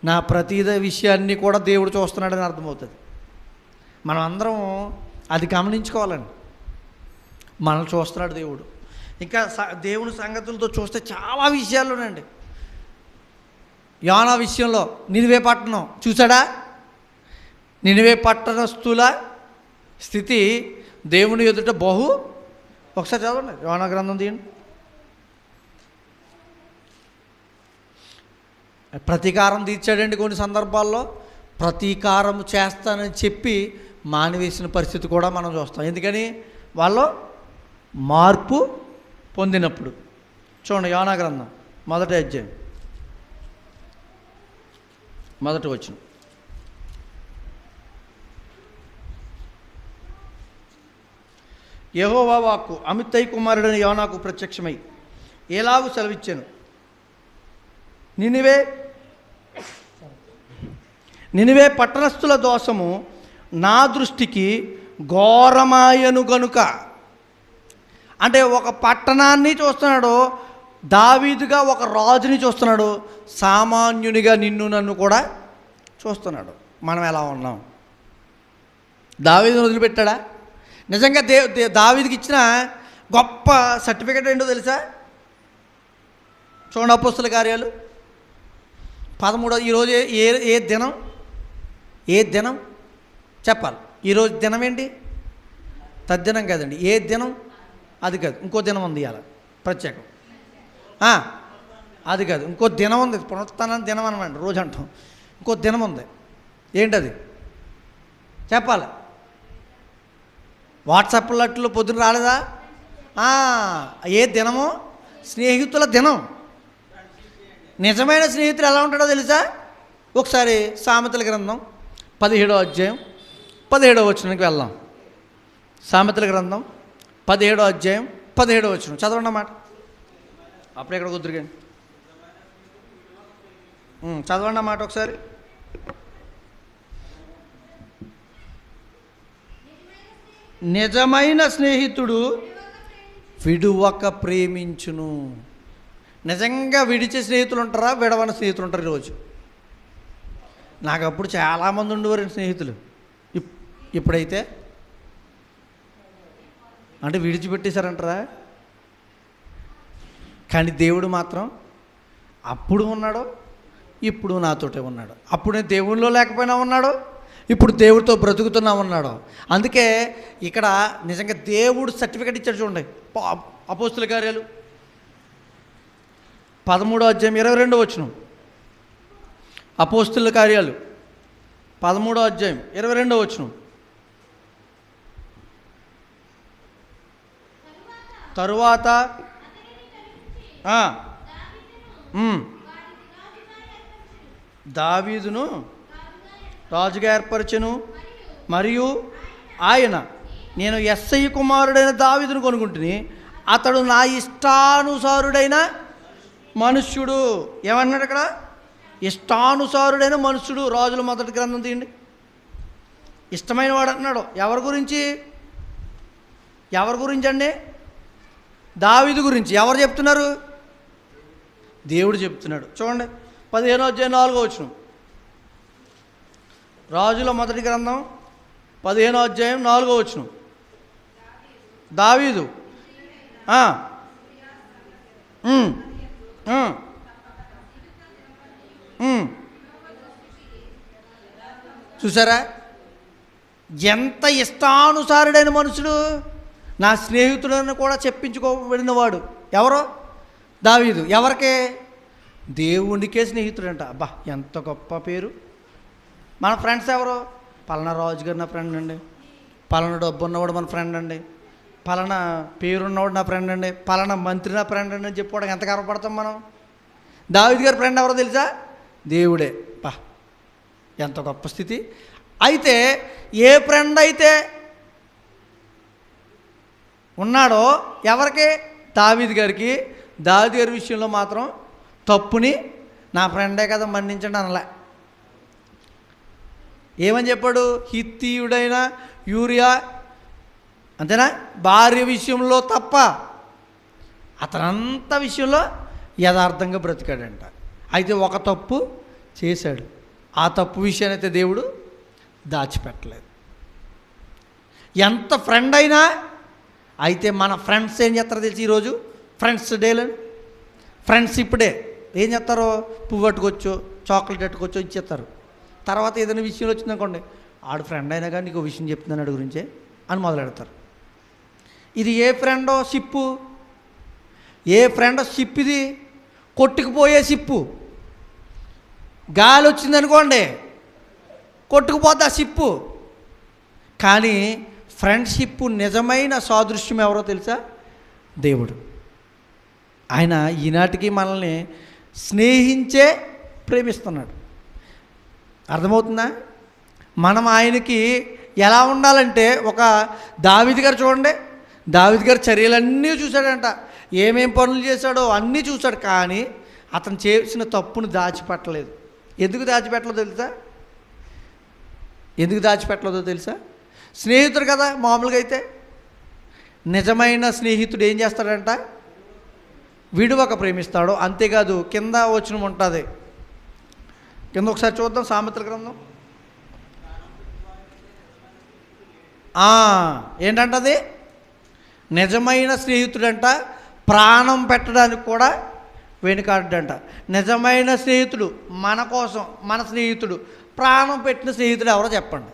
నా ప్రతి విషయాన్ని కూడా దేవుడు చూస్తున్నాడని అర్థమవుతుంది. మనం అందరం అది గమనించుకోవాలండి. మనల్ని చూస్తున్నాడు దేవుడు. ఇంకా దేవుని సంగతులతో చూస్తే చాలా విషయాల్లోనండి. యోనా విషయంలో నినివే పట్టణం చూసాడా? నినివే పట్టణస్థుల స్థితి దేవుని ఎదుట ఒకసారి చదవండి, యోనా గ్రంథం తీయండి. ప్రతీకారం తీర్చాడండి. కొన్ని సందర్భాల్లో ప్రతీకారం చేస్తానని చెప్పి మానివేసిన పరిస్థితి కూడా మనం చూస్తాం. ఎందుకని? వాళ్ళు మార్పు పొందినప్పుడు. చూడండి, యోనా గ్రంథం 1వ అధ్యాయం 1వ వచనం. యెహోవా వాక్కు అమిత్తై కుమారుడైన యోనాకు ప్రత్యక్షమై ఎలాగూ సెలవిచ్చాను, నినివే పట్టణస్థుల దోషము నా దృష్టికి ఘోరమాయను గనుక. అంటే ఒక పట్టణాన్ని చూస్తున్నాడు, దావీదుగా ఒక రాజుని చూస్తున్నాడు, సామాన్యునిగా నిన్ను నన్ను కూడా చూస్తున్నాడు. మనం ఎలా ఉన్నాం? దావీదుని వదిలిపెట్టాడా? నిజంగా దావీదుకి ఇచ్చిన గొప్ప సర్టిఫికెట్ ఏంటో తెలుసా? చూడండి, అపోస్తల కార్యాలు 13. ఈరోజు ఏ దినం చెప్పాలి. ఈరోజు దినం ఏంటి? తద్దినం కాదండి. ఏ దినం? అది కాదు, ఇంకో దినం ఉంది ఇవాళ ప్రత్యేకం. అది కాదు, ఇంకో దినం ఉంది. పునరుత్థానం దినం అనమాట, రోజు అంటాం. ఇంకో దినం ఉంది. ఏంటది చెప్పాలి. వాట్సాప్లో అట్లు పొద్దున రాలేదా? ఏ దినము? స్నేహితుల దినం. నిజమైన స్నేహితులు ఎలా ఉంటాడో తెలుసా? ఒకసారి సామెతల గ్రంథం 17వ అధ్యాయం 17వ వచనానికి వెళ్దాం. సామెతల గ్రంథం 17వ అధ్యాయం 17వ వచనం చదవండి అన్నమాట. అప్పుడు ఎక్కడ కుదురుగాని చదవండి అన్నమాట ఒకసారి. నిజమైన స్నేహితుడు విడువక ప్రేమించును. నిజంగా విడిచే స్నేహితులు ఉంటారా, విడవని స్నేహితులు ఉంటారు? ఈరోజు నాకు అప్పుడు చాలామంది ఉండేవారు స్నేహితులు. ఇప్పుడైతే అంటే విడిచిపెట్టేశారంటారా? కానీ దేవుడు మాత్రం అప్పుడు ఉన్నాడు, ఇప్పుడు నాతోటే ఉన్నాడు. అప్పుడు నేను దేవుడిలో లేకపోయినా ఉన్నాడు, ఇప్పుడు దేవుడితో బ్రతుకుతున్నా ఉన్నాడు. అందుకే ఇక్కడ నిజంగా దేవుడు సర్టిఫికెట్ ఇచ్చాడు. చూడండి, అపోస్తల కార్యాలు 13వ అధ్యాయం 22వ వచనం. అపోస్తల కార్యాలు 13వ అధ్యాయం 22వ వచనం. తరువాత దావీదును రాజుగా ఏర్పరచెను, మరియు ఆయన, నేను యెస్సయి కుమారుడైన దావీదును కొనుక్కుంటుని, అతడు నా ఇష్టానుసారుడైన మనుష్యుడు. ఏమన్నాడు అక్కడ? ఇష్టానుసారుడైన మనుష్యుడు. రాజుల మొదటి గ్రంథం తీయండి. ఇష్టమైన వాడు అంటున్నాడు. ఎవరి గురించి? ఎవరి గురించి అండి? దావీదు గురించి. ఎవరు చెప్తున్నారు? దేవుడు చెప్తున్నాడు. చూడండి, 15వ అధ్యాయం 4వ వచనం. రాజుల మొదటి గ్రంథం 15వ అధ్యాయం 4వ వచనం. దావీదు చూసారా? ఎంత ఇష్టానుసారుడైన మనుషుడు. నా స్నేహితులను కూడా చెప్పించుకోబడినవాడు. ఎవరో? దావీదు. ఎవరికే? దేవునికే స్నేహితుడంట. అబ్బా, ఎంత గొప్ప పేరు. మన ఫ్రెండ్స్ ఎవరు? పలానా రాజు గారు నా ఫ్రెండ్ అండి, పలానా డబ్బు ఉన్నవాడు మన ఫ్రెండ్ అండి, పలానా పేరున్నవాడు నా ఫ్రెండ్ అండి, పలానా మంత్రి నా ఫ్రెండ్ అండి అని చెప్పుకోవడానికి ఎంత గర్వపడతాం మనం. దావీదు గారి ఫ్రెండ్ ఎవరో తెలుసా? దేవుడే. పా, ఎంత గొప్ప స్థితి. అయితే ఏ ఫ్రెండ్ అయితే ఉన్నాడో ఎవరికి? దావీదు గారికి. దావీదు గారి విషయంలో మాత్రం తప్పుని నా ఫ్రెండే కదా మన్నించండి అనలే. ఏమని చెప్పాడు? హిత్తీయుడైన యూరియా, అంతేనా, భార్య విషయంలో తప్ప అతనంత విషయంలో యథార్థంగా బ్రతికాడంట. అయితే ఒక తప్పు చేశాడు. ఆ తప్పు విషయాన్ని అయితే దేవుడు దాచిపెట్టలేదు. ఎంత ఫ్రెండ్ అయినా. అయితే మన ఫ్రెండ్స్ ఏం చేస్తారో తెలిసి ఈరోజు ఫ్రెండ్స్ డేలో ఫ్రెండ్షిప్ డే ఏం చేస్తారో, పువ్వు పట్టుకొచ్చో చాక్లెట్ పట్టుకొచ్చో ఇచ్చేస్తారు. తర్వాత ఏదైనా విషయంలో వచ్చిందనుకోండి, ఆడు ఫ్రెండ్ అయినా కానీ నీకు విషయం చెప్తున్నాను ఆడి గురించే అని మొదలెడతారు. ఇది ఏ ఫ్రెండో షిప్పు? ఏ ఫ్రెండో షిప్ ఇది? కొట్టుకుపోయే షిప్పు. గాలి వచ్చిందనుకోండి కొట్టుకుపోద్ది ఆ షిప్పు. కానీ ఫ్రెండ్షిప్ నిజమైన సాదృశ్యం ఎవరో తెలుసా? దేవుడు. ఆయన ఈనాటికి మనల్ని స్నేహించే ప్రేమిస్తున్నాడు. అర్థమవుతుందా? మనం ఆయనకి ఎలా ఉండాలంటే, ఒక దావీదు గారు చూడండి, దావీదు గారి చర్యలన్నీ చూశాడంట, ఏమేం పనులు చేశాడో అన్నీ చూశాడు. కానీ అతను చేసిన తప్పును దాచిపెట్టలేదు. ఎందుకు దాచిపెట్టలేదో తెలుసా? ఎందుకు దాచిపెట్టలేదో తెలుసా? స్నేహితుడు కదా మామూలుగా. అయితే నిజమైన స్నేహితుడు ఏం చేస్తాడంట? విడువక ప్రేమిస్తాడు. అంతేకాదు, కింద వచనం ఉంటుంది, కింద ఒకసారి చూద్దాం. సామెతల గ్రంథం ఏంటంటది? నిజమైన స్నేహితుడంట ప్రాణం పెట్టడానికి కూడా వెనుకాడంట. నిజమైన స్నేహితుడు, మన కోసం మన స్నేహితుడు, ప్రాణం పెట్టిన స్నేహితుడు ఎవరో చెప్పండి.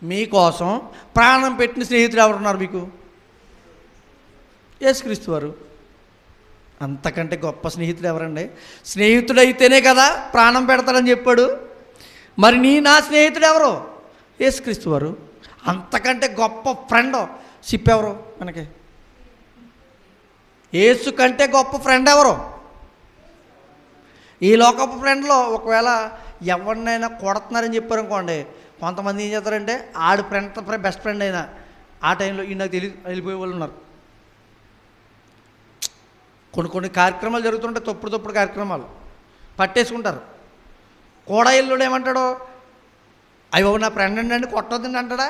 మీకోసం ప్రాణం పెట్టిన స్నేహితుడు ఎవరున్నారు మీకు? యేసుక్రీస్తు వారు. అంతకంటే గొప్ప స్నేహితుడు ఎవరండి? స్నేహితుడైతేనే కదా ప్రాణం పెడతాడని చెప్పాడు. మరి నా స్నేహితుడు ఎవరు? యేసుక్రీస్తు వారు. అంతకంటే గొప్ప ఫ్రెండ్ షిప్ ఎవరు మనకి? యేసు కంటే గొప్ప ఫ్రెండ్ ఎవరు? ఈ లోకపు ఫ్రెండ్లో ఒకవేళ ఎవరినైనా కొడుతున్నారని చెప్పారనుకోండి, కొంతమంది ఏం చేస్తారంటే ఆడు ఫ్రెండ్ బెస్ట్ ఫ్రెండ్ అయినా ఆ టైంలో ఈ నాకు తెలియదు వెళ్ళిపోయే వాళ్ళు ఉన్నారు. కొన్ని కార్యక్రమాలు జరుగుతుంటే తప్పుడు కార్యక్రమాలు పట్టేసుకుంటారు. కూడా ఇల్లుడు ఏమంటాడు? అయ్యో నా ఫ్రెండ్ అండి కొట్టొద్దండి అంటాడా?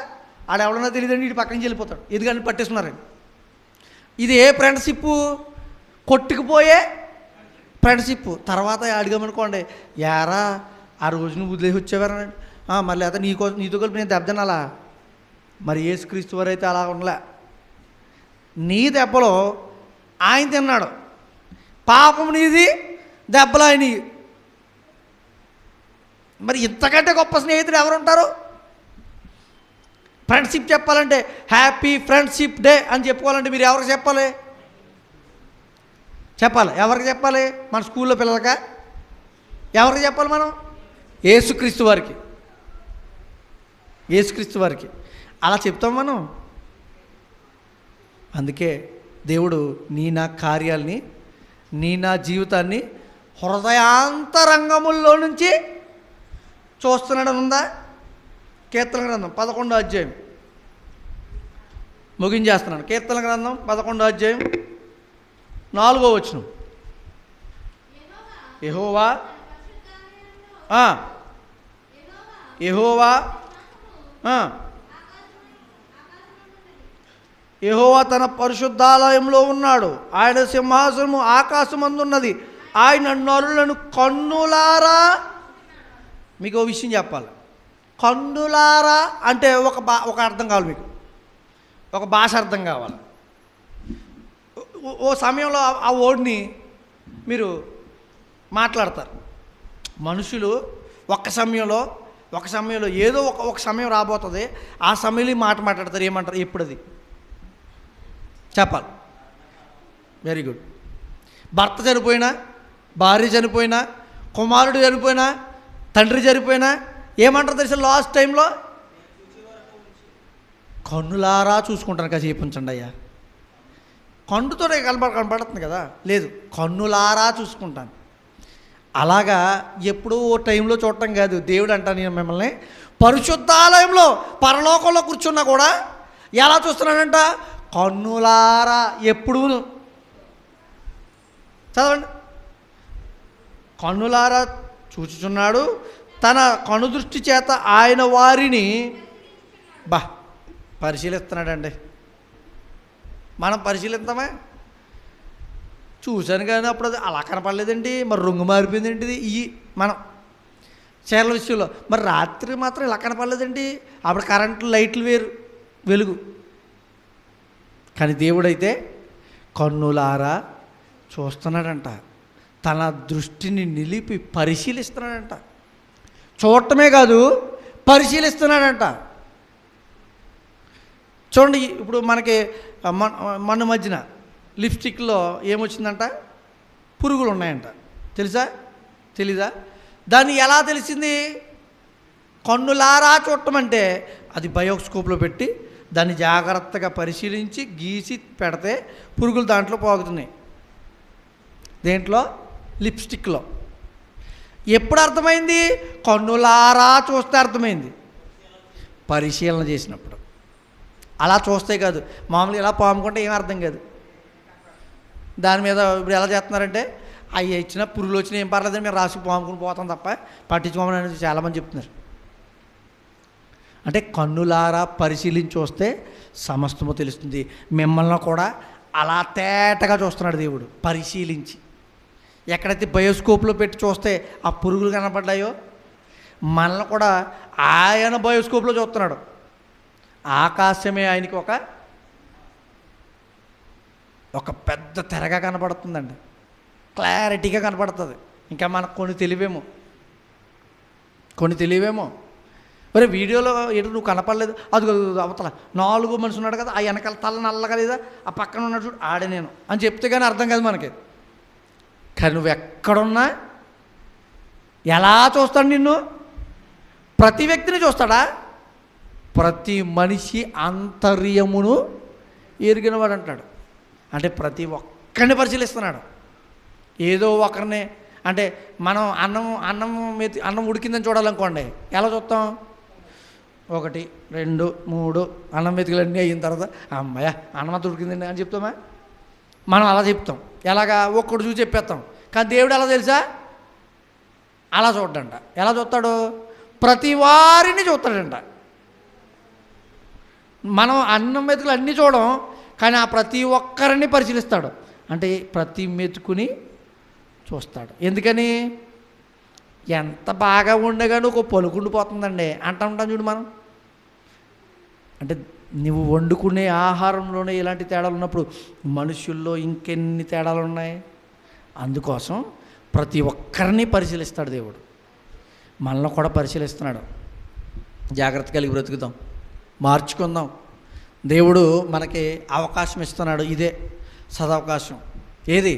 ఆడు ఎవడన్నా తెలియదండి ఇటు పక్కన నుంచి వెళ్ళిపోతాడు. ఎందుకంటే పట్టేసుకున్నారండి. ఇది ఏ ఫ్రెండ్షిప్? కొట్టుకుపోయే ఫ్రెండ్షిప్. తర్వాత అడిగామనుకోండి, యారా ఆ రోజు నువ్వు వదిలేసి వచ్చేవారనండి, మళ్ళీ అయితే నీతో కలిపి నేను దెబ్బతినాలా? మరి యేసుక్రీస్తు వారు అయితే అలా ఉండలే. నీ దెబ్బలో ఆయన తిన్నాడు, పాపం నీది, దెబ్బలు ఆయనవి. మరి ఇంతకంటే గొప్ప స్నేహితుడు ఎవరుంటారు? ఫ్రెండ్షిప్ చెప్పాలంటే హ్యాపీ ఫ్రెండ్షిప్ డే అని చెప్పుకోవాలంటే మీరు ఎవరికి చెప్పాలి? ఎవరికి చెప్పాలి? మన స్కూల్లో పిల్లలకా? ఎవరికి చెప్పాలి మనం? యేసుక్రీస్తు వారికి. యేసుక్రీస్తు వారికి అలా చెప్తాం మనం. అందుకే దేవుడు నా కార్యాలని, నా జీవితాన్ని హృదయాంతరంగముల్లో నుంచి చూస్తున్నాడని ఉందా? కీర్తన గ్రంథం 11వ అధ్యాయం ముగించేస్తున్నాను. కీర్తన గ్రంథం 11వ అధ్యాయం 4వ వచనం. యెహోవా యెహోవా తన పరిశుద్ధాలయంలో ఉన్నాడు. ఆయన సింహాసనము ఆకాశమందున్నది. ఆయన నరులను కన్నులారా, మీకు ఓ విషయం చెప్పాలి. కన్నులారా అంటే ఒక అర్థం కావాలి మీకు, ఒక భాష అర్థం కావాలి. ఓ సమయంలో ఆ వర్డ్ని మీరు మాట్లాడతారు. మనుషులు ఒక సమయంలో ఏదో ఒక సమయం రాబోతుంది, ఆ సమయంలో మాట మాట్లాడతారు. ఏమంటారు? ఎప్పుడది చెప్పాలి. Very good. భర్త చనిపోయినా, భార్య చనిపోయినా, కుమారుడు చనిపోయినా, తండ్రి చనిపోయినా ఏమంటారు తెలుసా? లాస్ట్ టైంలో కన్నులారా చూసుకుంటాను కదా, చేయించండి అయ్యా. కన్నుతోనే కనబడుతుంది కదా, లేదు కన్నులారా చూసుకుంటాను. అలాగా ఎప్పుడూ ఓ టైంలో చూడటం కాదు. దేవుడు అంటాను నేను మిమ్మల్ని పరిశుద్ధాలయంలో పరలోకంలో కూర్చున్నా కూడా ఎలా చూస్తున్నాడంట? కన్నులారా. ఎప్పుడు చదవండి. కన్నులారా చూచుచున్నాడు, తన కనుదృష్టి చేత ఆయన వారిని పరిశీలిస్తున్నాడండి. మనం పరిశీలిస్తామా? చూశాను కానీ అప్పుడు అది అలా కనపడలేదండి, మరి రంగు మారిపోయిందండి. మనం చీరల విషయంలో మరి రాత్రి మాత్రం ఇలా కనపడలేదండి, అప్పుడు కరెంట్లు లైట్లు వేరు వెలుగు. కానీ దేవుడైతే కన్నులారా చూస్తున్నాడంట. తన దృష్టిని నిలిపి పరిశీలిస్తున్నాడంట. చూడటమే కాదు, పరిశీలిస్తున్నాడంట. చూడండి, ఇప్పుడు మనకి మన మధ్యన లిప్స్టిక్లో ఏమొచ్చిందంట? పురుగులు ఉన్నాయంట. తెలీదా? దాన్ని ఎలా తెలిసింది? కన్నులారా చూడటం అంటే అది బయోస్కోప్లో పెట్టి దాన్ని జాగ్రత్తగా పరిశీలించి గీసి పెడితే పురుగులు దాంట్లో పోగుతున్నాయి. దేంట్లో? లిప్స్టిక్లో. ఎప్పుడు అర్థమైంది? కన్నులారా చూస్తే అర్థమైంది, పరిశీలన చేసినప్పుడు. అలా చూస్తే కాదు, మామూలుగా ఇలా పాముకుంటే ఏం అర్థం కాదు. దాని మీద ఇప్పుడు ఎలా చేస్తున్నారంటే, అవి ఇచ్చిన పురుగులు వచ్చినా ఏం పర్లేదని మేము రాసి పాముకుని పోతాం తప్ప పట్టించుకోమని అనేది చాలామంది చెప్తున్నారు. అంటే కన్నులారా పరిశీలించి చూస్తే సమస్తము తెలుస్తుంది. మిమ్మల్ని కూడా అలా తేటగా చూస్తున్నాడు దేవుడు, పరిశీలించి. ఎక్కడైతే బయోస్కోప్లో పెట్టి చూస్తే ఆ పురుగులు కనపడ్డాయో, మనల్ని కూడా ఆయన బయోస్కోప్లో చూస్తున్నాడు. ఆకాశమే ఆయనకి ఒక పెద్ద తెరగా కనపడుతుందండి, క్లారిటీగా కనపడుతుంది. ఇంకా మనకు కొన్ని తెలియవేమో. మరి వీడియోలో ఏంటో నువ్వు కనపడలేదు, అది అవతల 4 మనిషి ఉన్నాడు కదా, ఆ వెనకాల తల నల్లగా లేదా, ఆ పక్కన ఉన్నాడు చూడు ఆడే నేను అని చెప్తే కానీ అర్థం కాదు మనకి. కానీ నువ్వు ఎక్కడున్నా ఎలా చూస్తాడు నిన్ను? ప్రతి వ్యక్తిని చూస్తాడా? ప్రతి మనిషి ఆంతర్యమును ఎరిగినవాడు అంటాడు. అంటే ప్రతి ఒక్కరిని పరిశీలిస్తున్నాడు. ఏదో ఒకరిని అంటే మనం అన్నం ఉడికిందని చూడాలనుకోండి, ఎలా చూస్తాం? 1 2 3 అన్నం మెతుకులన్నీ అయిన తర్వాత అమ్మాయ అన్నం అంతా ఉడికిందండి అని చెప్తామా? మనం అలా చెప్తాం. ఎలాగా? ఒక్కడు చూసి చెప్పేస్తాం. కానీ దేవుడు ఎలా తెలుసా? అలా చూడ్డంట. ఎలా చూస్తాడు? ప్రతి వారిని చూస్తాడంట. మనం అన్నం మెతుకులు అన్నీ చూడం, కానీ ఆ ప్రతి ఒక్కరిని పరిశీలిస్తాడు. అంటే ప్రతి మెతుకుని చూస్తాడు. ఎందుకని? ఎంత బాగా ఉండగానే ఒక పలుకుండిపోతుందండి అంటాం చూడు మనం. అంటే నువ్వు వండుకునే ఆహారంలోనే ఇలాంటి తేడాలు ఉన్నప్పుడు మనుషుల్లో ఇంకెన్ని తేడాలు ఉన్నాయి. అందుకోసం ప్రతి ఒక్కరిని పరిశీలిస్తాడు దేవుడు. మనల్ని కూడా పరిశీలిస్తున్నాడు. జాగ్రత్త కలిగి బ్రతుకుదాం, మార్చుకుందాం. దేవుడు మనకి అవకాశం ఇస్తున్నాడు. ఇదే సదవకాశం. ఏది?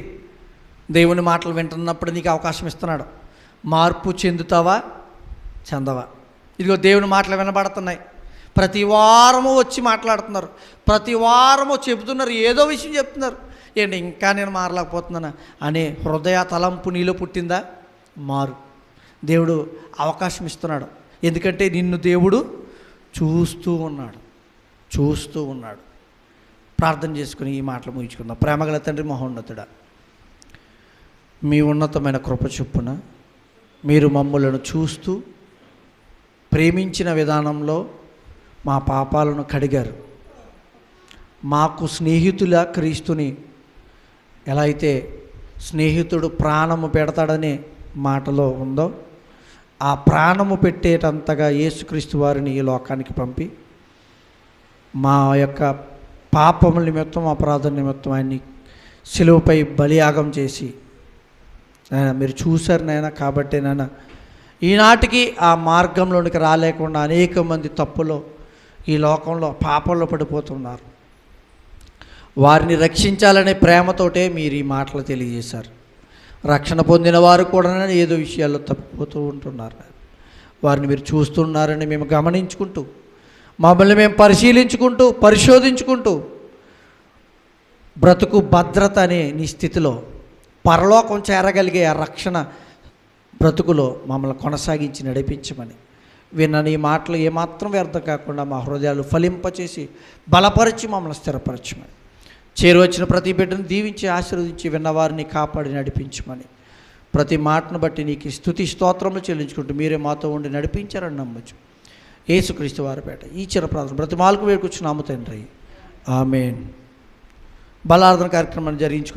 దేవుని మాటలు వింటున్నప్పుడు నీకు అవకాశం ఇస్తున్నాడు. మార్పు చెందుతావా చెందవా? ఇదిగో దేవుని మాటలు వినబడుతున్నాయి. ప్రతి వారము వచ్చి మాట్లాడుతున్నారు, ప్రతి వారము చెబుతున్నారు, ఏదో విషయం చెప్తున్నారు. ఏంటి ఇంకా నేను మారలేకపోతున్నానా అనే హృదయ తలంపు నీలో పుట్టిందా? మారు. దేవుడు అవకాశం ఇస్తున్నాడు. ఎందుకంటే నిన్ను దేవుడు చూస్తూ ఉన్నాడు. ప్రార్థన చేసుకుని ఈ మాటలు ముగించుకుందాం. ప్రేమగల తండ్రి, మహోన్నతుడా, మీ ఉన్నతమైన కృప చొప్పున మీరు మమ్ములను చూస్తూ ప్రేమించిన విధానంలో మా పాపాలను కడిగారు. మాకు స్నేహితుల క్రీస్తుని ఎలా అయితే స్నేహితుడు ప్రాణము పెడతాడనే మాటలో ఉందో, ఆ ప్రాణము పెట్టేటంతగా యేసుక్రీస్తు వారిని ఈ లోకానికి పంపి మా యొక్క పాపముల నిమిత్తం, అపరాధం నిమిత్తం ఆయన్ని శిలువపై బలియాగం చేసి మీరు చూశారు నాయన. కాబట్టి నాయన ఈనాటికి ఆ మార్గంలోనికి రాలేకుండా అనేక మంది తప్పులో ఈ లోకంలో పాపంలో పడిపోతున్నారు. వారిని రక్షించాలనే ప్రేమతోటే మీరు ఈ మాటలు తెలియజేశారు. రక్షణ పొందిన వారు కూడా ఏదో విషయాల్లో తప్పిపోతూ ఉంటున్నారు. వారిని మీరు చూస్తున్నారని మేము గమనించుకుంటూ, మమ్మల్ని మేము పరిశోధించుకుంటూ బ్రతుకు భద్రత అనే నీ స్థితిలో పరలోకం చేరగలిగే ఆ రక్షణ బ్రతుకులో మమ్మల్ని కొనసాగించి నడిపించమని విన్న నీ మాటలు ఏమాత్రం వ్యర్థం కాకుండా మా హృదయాలు ఫలింపచేసి బలపరిచి మమ్మల్ని స్థిరపరచమని, చేరువచ్చిన ప్రతి బిడ్డను దీవించి ఆశీర్వదించి విన్నవారిని కాపాడి నడిపించమని, ప్రతి మాటను బట్టి నీకు స్తుతి స్తోత్రములు చెల్లించుకుంటూ మీరే మాతో ఉండి నడిపించారని నమ్మచ్చు. యేసుక్రీస్తు వారి పేట ఈ చిన్న ప్రార్థన ప్రతి మాలకు వేడుకొచ్చున్నాము తండ్రి. ఆమేన్. బలార్థన కార్యక్రమాన్ని జరిగించుకో.